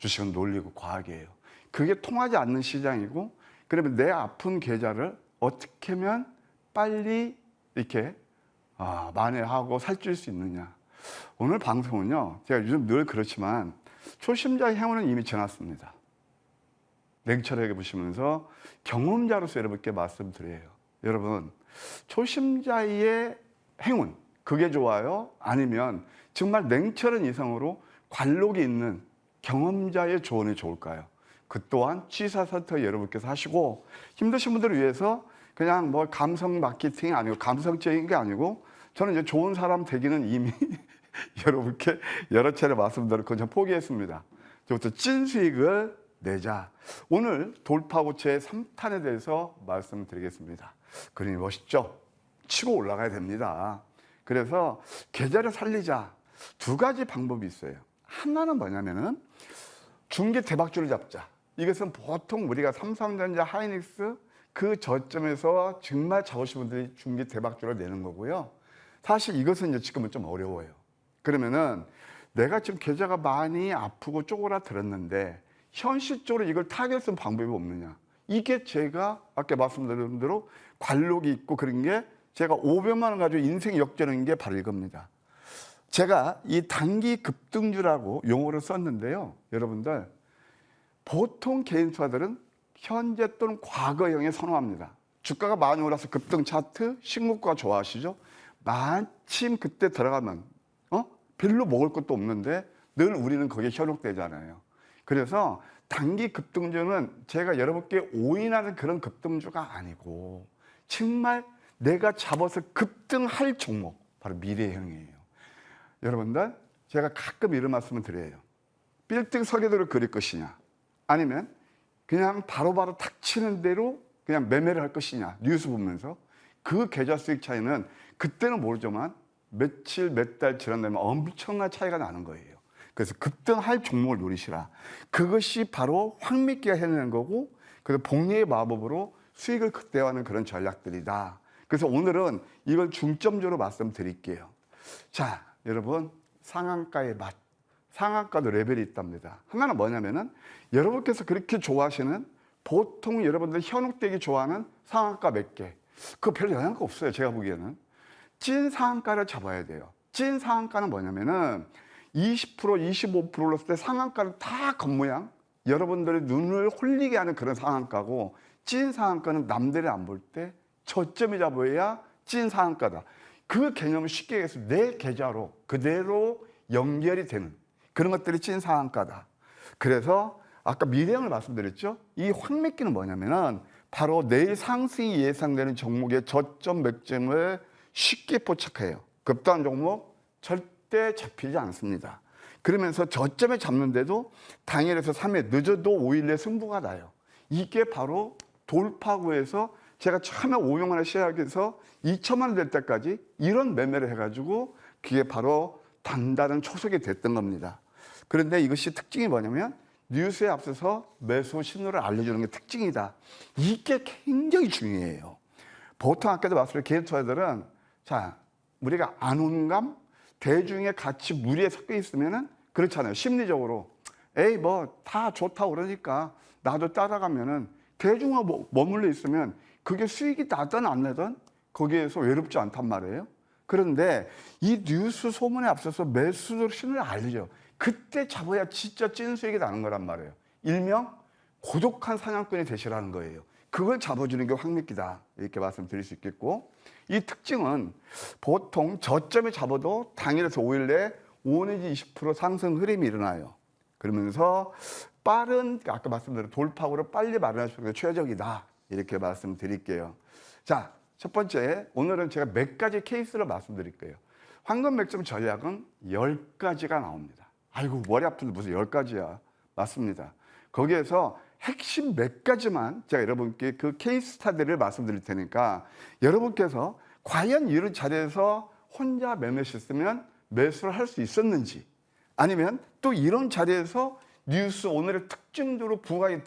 주식은 논리고 과학이에요. 그게 통하지 않는 시장이고, 그러면 내 아픈 계좌를 어떻게 하면 빨리 이렇게 만회하고 살릴 수 있느냐. 오늘 방송은요, 제가 요즘 늘 그렇지만 초심자의 행운은 이미 지났습니다. 냉철하게 보시면서 경험자로서 여러분께 말씀드려요. 여러분, 초심자의 행운, 그게 좋아요? 아니면 정말 냉철한 이성으로 관록이 있는 경험자의 조언이 좋을까요? 그 또한 취사 선택 여러분께서 하시고, 힘드신 분들을 위해서 그냥 뭐 감성 마케팅이 아니고, 감성적인 게 아니고, 저는 이제 좋은 사람 되기는 이미 여러분께 여러 차례 말씀드렸고 그건 포기했습니다. 저부터 찐 수익을 내자. 오늘 돌파구 제 3탄에 대해서 말씀드리겠습니다. 그림이 멋있죠? 치고 올라가야 됩니다. 그래서 계좌를 살리자. 두 가지 방법이 있어요. 하나는 뭐냐면은 중기 대박줄을 잡자. 이것은 보통 우리가 삼성전자, 하이닉스 그 저점에서 정말 잡으신 분들이 중기 대박줄을 내는 거고요. 사실 이것은 이제 지금은 좀 어려워요. 그러면은 내가 지금 계좌가 많이 아프고 쪼그라들었는데 현실적으로 이걸 타겟 쓴 방법이 없느냐. 이게 제가 아까 말씀드린 대로 관록이 있고 그런 게 제가 500만 원 가지고 인생 역전한 게 바로 이겁니다. 제가 이 단기 급등주라고 용어를 썼는데요. 여러분들, 보통 개인 투자들은 현재 또는 과거형에 선호합니다. 주가가 많이 올라서 급등 차트, 신고가 좋아하시죠? 마침 그때 들어가면 별로 먹을 것도 없는데 늘 우리는 거기에 현혹되잖아요. 그래서 단기 급등주는 제가 여러분께 오인하는 그런 급등주가 아니고 정말 내가 잡아서 급등할 종목, 바로 미래형이에요. 여러분들, 제가 가끔 이런 말씀을 드려요. 빌딩 설계도를 그릴 것이냐, 아니면 그냥 바로바로 탁 치는 대로 그냥 매매를 할 것이냐, 뉴스 보면서. 그 계좌 수익 차이는 그때는 모르지만 며칠, 몇 달 지난다면 엄청난 차이가 나는 거예요. 그래서 급등할 종목을 노리시라. 그것이 바로 황미끼가 해내는 거고, 그래서 복리의 마법으로 수익을 극대화하는 그런 전략들이다. 그래서 오늘은 이걸 중점적으로 말씀드릴게요. 자, 여러분, 상한가의 맛. 상한가도 레벨이 있답니다. 하나는 뭐냐면은 여러분께서 그렇게 좋아하시는, 보통 여러분들 현혹되기 좋아하는 상한가 몇 개. 그거 별 영향가 없어요. 제가 보기에는. 찐 상한가를 잡아야 돼요. 찐 상한가는 뭐냐면은 20%, 25% 올랐을 때 상한가는 다 겉모양, 여러분들의 눈을 홀리게 하는 그런 상한가고, 찐 상한가는 남들이 안 볼 때 저점이 잡아야 찐 상한가다. 그 개념을 쉽게 해서 내 계좌로 그대로 연결이 되는 그런 것들이 찐 상한가다. 그래서 아까 미래형을 말씀드렸죠. 이 황매기는 뭐냐면은 바로 내일 상승이 예상되는 종목의 저점 맥점을 쉽게 포착해요. 급등한 종목 절대 잡히지 않습니다. 그러면서 저점에 잡는데도 당일에서 3일, 늦어도 5일 내 승부가 나요. 이게 바로 돌파구에서 제가 처음에 500만 원 시작해서 2천만 원 될 때까지 이런 매매를 해가지고 그게 바로 단단한 초석이 됐던 겁니다. 그런데 이것이 특징이 뭐냐면 뉴스에 앞서서 매수 신호를 알려주는 게 특징이다. 이게 굉장히 중요해요. 보통 아까도 말씀드린 개인 투자들은, 자, 우리가 안온감, 대중의 가치 무리에 섞여 있으면은 그렇잖아요. 심리적으로 에이 뭐 다 좋다 그러니까 나도 따라가면은, 대중과 머물러 있으면 그게 수익이 나든 안 나든 거기에서 외롭지 않단 말이에요. 그런데 이 뉴스 소문에 앞서서 매수 신호를 알려줘. 그때 잡아야 진짜 찐 수익이 나는 거란 말이에요. 일명 고독한 사냥꾼이 되시라는 거예요. 그걸 잡아주는 게 황미끼다. 이렇게 말씀드릴 수 있겠고, 이 특징은 보통 저점에 잡아도 당일에서 5일 내에 5 내지 20% 상승 흐름이 일어나요. 그러면서 빠른, 아까 말씀드린 돌파구를 빨리 마련하시는 게 최적이다. 이렇게 말씀드릴게요. 자, 첫 번째, 오늘은 제가 몇 가지 케이스를 말씀드릴 거예요. 황금 맥점 전략은 10가지가 나옵니다. 아이고, 머리 아픈데 무슨 10가지야. 맞습니다. 거기에서 핵심 몇 가지만 제가 여러분께 그 케이스 스타디를 말씀드릴 테니까, 여러분께서 과연 이런 자리에서 혼자 매매했으면 매수를 할 수 있었는지, 아니면 또 이런 자리에서 뉴스 오늘의 특징적으로 부각이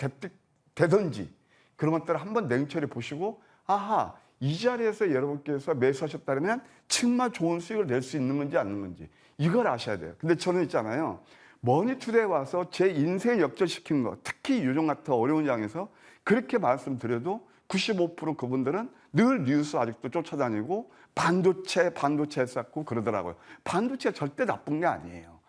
되든지, 그런 것들을 한번 냉철히 보시고, 아하, 이 자리에서 여러분께서 매수하셨다면 정말 좋은 수익을 낼 수 있는 건지 않는 건지 이걸 아셔야 돼요. 근데 저는 있잖아요, 머니투데이에 와서 제 인생을 역전시킨 거, 특히 요즘 같은 어려운 장에서 그렇게 말씀드려도 95% 그분들은 늘 뉴스 아직도 쫓아다니고 반도체 쌓고 그러더라고요. 반도체가 절대 나쁜 게 아니에요.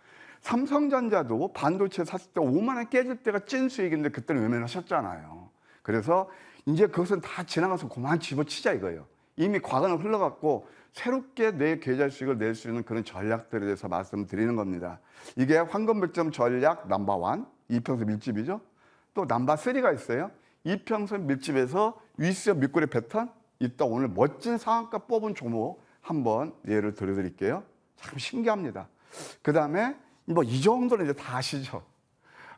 삼성전자도 반도체 샀을 때 5만 원 깨질 때가 찐 수익인데 그때는 외면하셨잖아요. 그래서 이제 그것은 다 지나가서 그만 집어치자 이거예요. 이미 과거는 흘러갔고 새롭게 내 계좌 수익을 낼 수 있는 그런 전략들에 대해서 말씀드리는 겁니다. 이게 황금 백점 전략 넘버 1, 이평선 밀집이죠. 또 넘버 3가 있어요. 이평선 밀집에서 윗수렴 밑꼬리 패턴. 이따 오늘 멋진 상한가 뽑은 종목 한번 예를 들어드릴게요. 참 신기합니다. 그 다음에 뭐 이 정도는 이제 다 아시죠.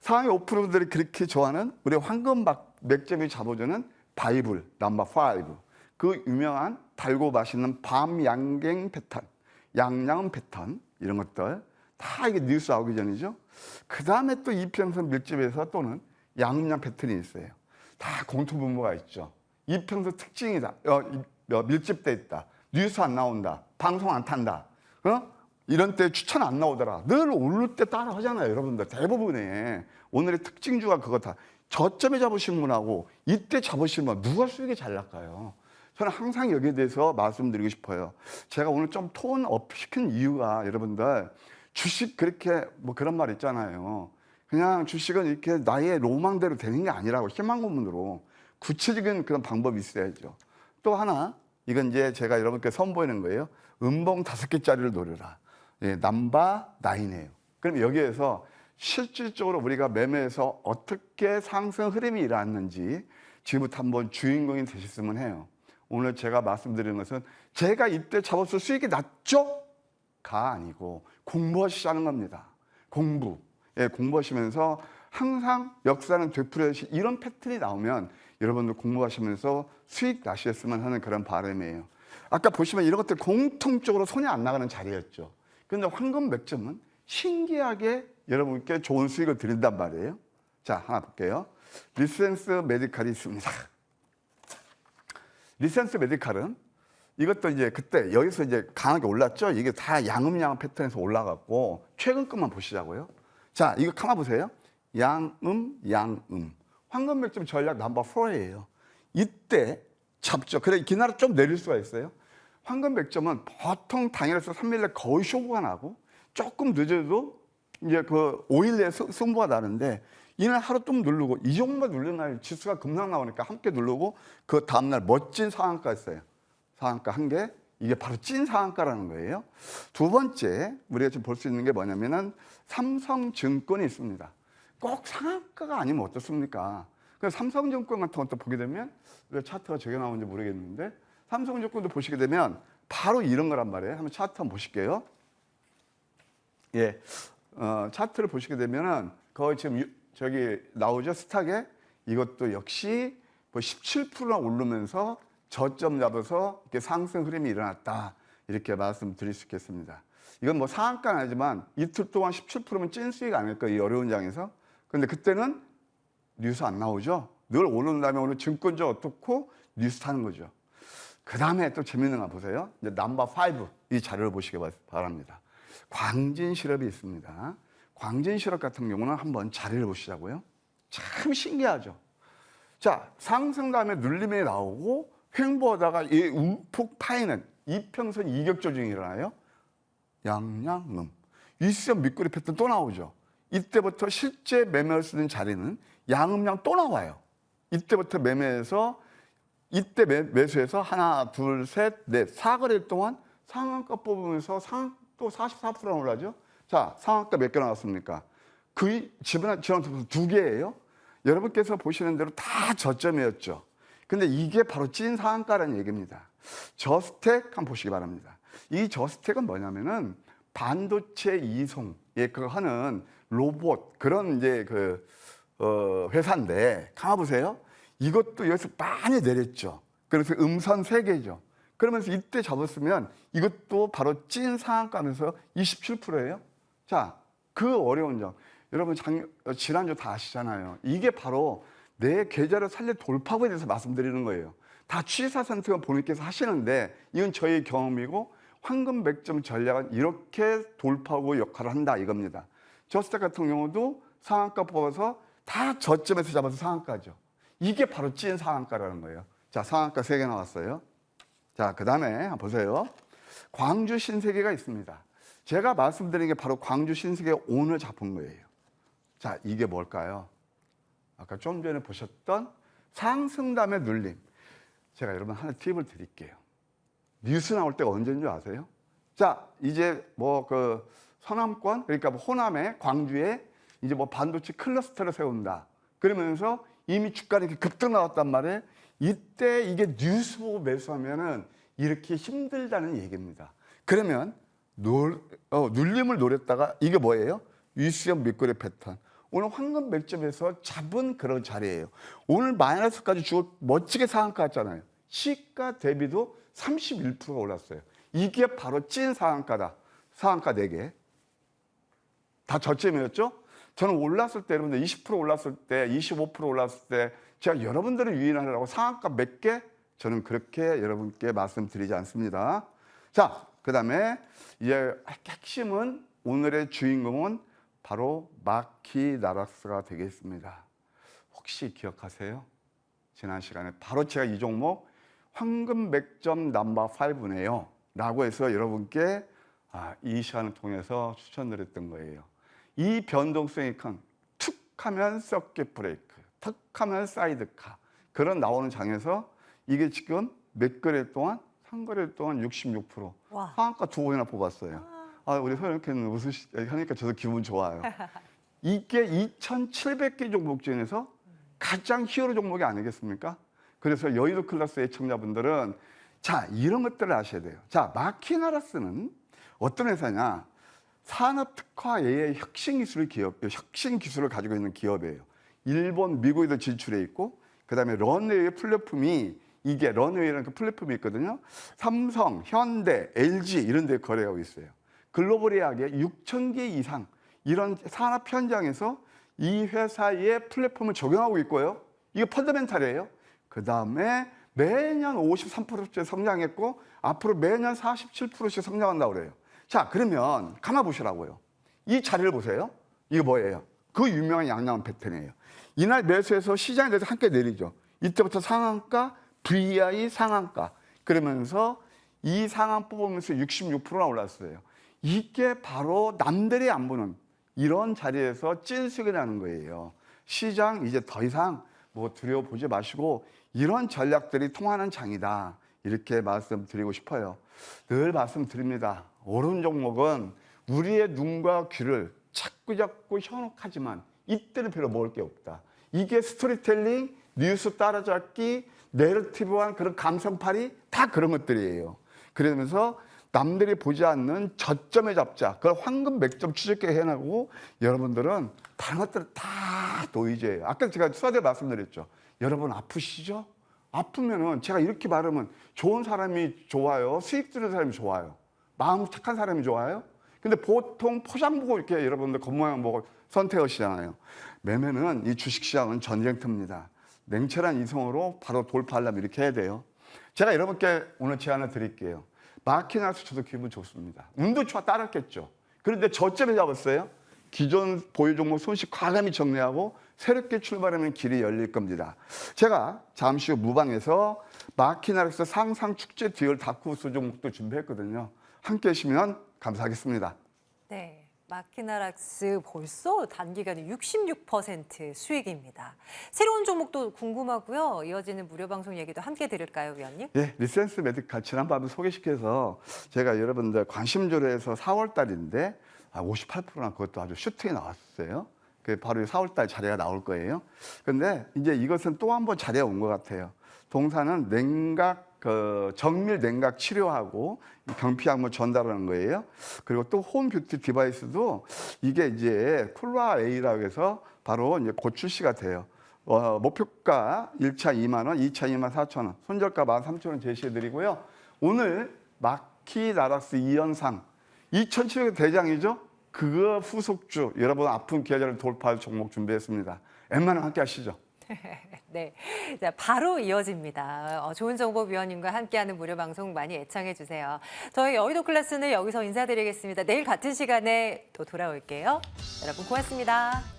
상위 5%들이 그렇게 좋아하는 우리 황금 맥점이 잡아주는 바이블 넘버 5. 그 유명한 달고 맛있는 밤 양갱 패턴, 양양 패턴 이런 것들 다 이게 뉴스 나오기 전이죠. 그 다음에 또 이평선 밀집에서 또는 양음양 패턴이 있어요. 다 공통분모가 있죠. 이평선 특징이다. 밀집돼 있다. 뉴스 안 나온다. 방송 안 탄다. 이런 때 추천 안 나오더라. 늘 오를 때 따라 하잖아요. 여러분들 대부분의 오늘의 특징주가 그거다. 저점에 잡으신 분하고 이때 잡으신 분 누가 수익이 잘 날까요? 저는 항상 여기에 대해서 말씀드리고 싶어요. 제가 오늘 좀 톤업 시킨 이유가 여러분들 주식 그렇게 뭐 그런 말 있잖아요. 그냥 주식은 이렇게 나의 로망대로 되는 게 아니라고 희망 고문으로 구체적인 그런 방법이 있어야죠. 또 하나 이건 이제 제가 여러분께 선보이는 거예요. 음봉 5개짜리를 노려라. 예, 넘버 9이에요. 그럼 여기에서 실질적으로 우리가 매매에서 어떻게 상승 흐름이 일어났는지 지금부터 한번 주인공이 되셨으면 해요. 오늘 제가 말씀드리는 것은 제가 이때 잡았을 수익이 났죠? 가 아니고 공부하시자는 겁니다. 공부. 예, 공부하시면서 항상 역사는 되풀이하시 이런 패턴이 나오면 여러분들 공부하시면서 수익 나셨으면 하는 그런 바람이에요. 아까 보시면 이런 것들 공통적으로 손이 안 나가는 자리였죠. 그런데 황금 맥점은 신기하게 여러분께 좋은 수익을 드린단 말이에요. 자, 하나 볼게요. 리센스 메디칼이 있습니다. 리센스 메디칼은 이것도 이제 그때 여기서 이제 강하게 올랐죠. 이게 다 양음 패턴에서 올라갔고 최근 것만 보시자고요. 자, 이거 가만 보세요. 양음. 황금 맥점 전략 넘버 4예요. 이때 잡죠. 그래 기나라 좀 내릴 수가 있어요. 황금 맥점은 보통 당일에서 3일 내 거의 쇼부가 나고 조금 늦어도 이제 그 5일 내에 승부가 나는데 이날 하루 좀 누르고 이 정도만 누르는 날 지수가 급락 나오니까 함께 누르고 그 다음날 멋진 상한가 있어요. 상한가 한 개. 이게 바로 찐 상한가라는 거예요. 두 번째 우리가 지금 볼 수 있는 게 뭐냐면은 삼성증권이 있습니다. 꼭 상한가가 아니면 어떻습니까? 그래서 삼성증권 같은 것도 보게 되면 왜 차트가 저게 나오는지 모르겠는데 삼성증권도 보시게 되면 바로 이런 거란 말이에요. 한번 차트 한번 보실게요. 예, 차트를 보시게 되면은 거의 지금 저기 나오죠 스탁에 이것도 역시 뭐 17%나 오르면서 저점 잡아서 이렇게 상승 흐름이 일어났다 이렇게 말씀드릴 수 있겠습니다. 이건 뭐 상한가는 아니지만 이틀 동안 17%면 찐 수익 아닐까 이 어려운 장에서. 근데 그때는 뉴스 안 나오죠. 늘 오는 다음에 오늘 증권주 어떻고 뉴스 타는 거죠. 그 다음에 또 재밌는 거 보세요. 이제 넘버 5 이 자료를 보시기 바랍니다. 광진실업이 있습니다. 광진실업 같은 경우는 한번 자료를 보시자고요. 참 신기하죠. 자, 상승 다음에 눌림이 나오고 횡보하다가 이 움푹 파이는 이평선 이격 조정이 일어나요. 양양음. 윗수렴 밑꼬리 패턴 또 나오죠. 이때부터 실제 매매할 수 있는 자리는 양음양 또 나와요. 이때부터 매매해서 이때 매수해서 하나, 둘, 셋, 넷, 4거래일 동안 상한가 뽑으면서 또 44%나 올라죠. 자, 상한가 몇 개 나왔습니까? 그 지난 2개예요. 여러분께서 보시는 대로 다 저점이었죠. 근데 이게 바로 찐 상한가라는 얘기입니다. 저스택 한번 보시기 바랍니다. 이 저스택은 뭐냐면은 반도체 이송, 그거 하는 로봇 그런 이제 회사인데 가만 보세요. 이것도 여기서 많이 내렸죠. 그래서 음선 3개죠. 그러면서 이때 잡았으면 이것도 바로 찐 상한가면서 27%예요. 자, 그 어려운 점. 여러분 지난주 다 아시잖아요. 이게 바로 내 계좌를 살릴 돌파구에 대해서 말씀드리는 거예요. 다 취사 선택은 본인께서 하시는데 이건 저희 경험이고 황금 맥점 전략은 이렇게 돌파구 역할을 한다 이겁니다. 저스닥 같은 경우도 상한가 뽑아서 다 저점에서 잡아서 상한가죠. 이게 바로 찐 상한가라는 거예요. 자, 상한가 3개 나왔어요. 자, 그 다음에 한번 보세요. 광주 신세계가 있습니다. 제가 말씀드린 게 바로 광주 신세계 오늘 잡은 거예요. 자, 이게 뭘까요? 아까 좀 전에 보셨던 상승 다음에 눌림. 제가 여러분 하나 팁을 드릴게요. 뉴스 나올 때가 언제인 줄 아세요? 자, 이제 뭐 그 서남권, 그러니까 뭐 호남에 광주에 이제 뭐 반도체 클러스터를 세운다. 그러면서 이미 주가는 이렇게 급등 나왔단 말이에요. 이때 이게 뉴스 보고 매수하면은 이렇게 힘들다는 얘기입니다. 그러면 눌림을 노렸다가 이게 뭐예요? 위수형 밑거래 패턴. 오늘 황금 맥점에서 잡은 그런 자리예요. 오늘 마이너스까지 주고 멋지게 상한가 했잖아요. 시가 대비도 31%가 올랐어요. 이게 바로 찐 상한가다. 상한가 4개. 다 저점이었죠? 저는 올랐을 때, 여러분들 20% 올랐을 때, 25% 올랐을 때, 제가 여러분들을 유인하려고 상한가 몇 개? 저는 그렇게 여러분께 말씀드리지 않습니다. 자, 그 다음에 이제 핵심은 오늘의 주인공은 바로 마키나락스가 되겠습니다. 혹시 기억하세요? 지난 시간에 바로 제가 이 종목 황금 맥점 넘버 5네요 라고 해서 여러분께 이 시간을 통해서 추천드렸던 거예요. 이 변동성이 큰 툭 하면 서킷 브레이크, 툭 하면 사이드카 그런 나오는 장에서 이게 지금 몇 거래 동안? 3거래 동안 66%. 와. 상한가 2번이나 뽑았어요. 우리 소연님께는 웃으시니까 저도 기분 좋아요. 이게 2,700개 종목 중에서 가장 히어로 종목이 아니겠습니까? 그래서 여의도 클래스 애청자분들은 자, 이런 것들을 아셔야 돼요. 자, 마키나라스는 어떤 회사냐? 산업 특화의 혁신 기술을 가지고 있는 기업이에요. 일본, 미국에도 진출해 있고, 그 다음에 런웨이 플랫폼이 이게 런웨이라는 그 플랫폼이 있거든요. 삼성, 현대, LG 이런 데 거래하고 있어요. 글로벌하게 6,000개 이상 이런 산업 현장에서 이 회사의 플랫폼을 적용하고 있고요. 이게 펀더멘탈이에요. 그 다음에 매년 53%씩 성장했고 앞으로 매년 47%씩 성장한다고 그래요. 자, 그러면 가만 보시라고요. 이 자리를 보세요. 이게 뭐예요? 그 유명한 양양원 패턴이에요. 이날 매수해서 시장에 대해서 함께 내리죠. 이때부터 상한가, VI 상한가. 그러면서 이 상한 뽑으면서 66%나 올랐어요. 이게 바로 남들이 안 보는 이런 자리에서 찐수익이 나는 거예요. 시장 이제 더 이상 뭐 두려워보지 마시고 이런 전략들이 통하는 장이다. 이렇게 말씀드리고 싶어요. 늘 말씀드립니다. 오른 종목은 우리의 눈과 귀를 자꾸 현혹하지만 이때는 별로 먹을 게 없다. 이게 스토리텔링, 뉴스 따라잡기, 내러티브한 그런 감성팔이 다 그런 것들이에요. 그러면서 남들이 보지 않는 저점에 잡자. 그걸 황금 맥점 추적해 해나가고 여러분들은 다른 것들은 다 노이즈예요. 아까 제가 수화대 말씀드렸죠. 여러분 아프시죠? 아프면은 제가 이렇게 말하면 좋은 사람이 좋아요? 수익 드는 사람이 좋아요? 마음 착한 사람이 좋아요? 근데 보통 포장 보고 이렇게 여러분들 겉모양 보고 선택하시잖아요. 매매는 이 주식시장은 전쟁터입니다. 냉철한 이성으로 바로 돌파하려면 이렇게 해야 돼요. 제가 여러분께 오늘 제안을 드릴게요. 마키나스 저도 기분 좋습니다. 운도 좋아 따랐겠죠. 그런데 저점에 잡았어요. 기존 보유 종목 손실 과감히 정리하고 새롭게 출발하는 길이 열릴 겁니다. 제가 잠시 후 무방에서 마키나스 상상 축제 듀얼 다크호스 종목도 준비했거든요. 함께 하시면 감사하겠습니다. 네. 마키나락스 벌써 단기간에 66% 수익입니다. 새로운 종목도 궁금하고요. 이어지는 무료 방송 얘기도 함께 들을까요, 위원님? 네, 리센스 메디칼 지난밤에 소개시켜서 제가 여러분들 관심주로 해서 4월 달인데 58%나 그것도 아주 슈팅이 나왔어요. 그 바로 4월 달 자리가 나올 거예요. 근데 이제 이것은 또 한 번 자리가 온 것 같아요. 동사는 정밀 냉각 치료하고 경피약물 전달하는 거예요. 그리고 또 홈 뷰티 디바이스도 이게 이제 쿨라 A라고 해서 바로 이제 곧 출시가 돼요. 목표가 1차 2만 원, 2차 2만 4천 원, 손절가 13,000원 제시해드리고요. 오늘 마키나락스 2연상 2,700원 대장이죠. 그거 후속주 여러분 아픈 계절을 돌파할 종목 준비했습니다. 웬만하면 함께 하시죠. 네, 자, 바로 이어집니다. 좋은 정보 위원님과 함께하는 무료 방송 많이 애청해 주세요. 저희 여의도 클래스는 여기서 인사드리겠습니다. 내일 같은 시간에 또 돌아올게요. 여러분 고맙습니다.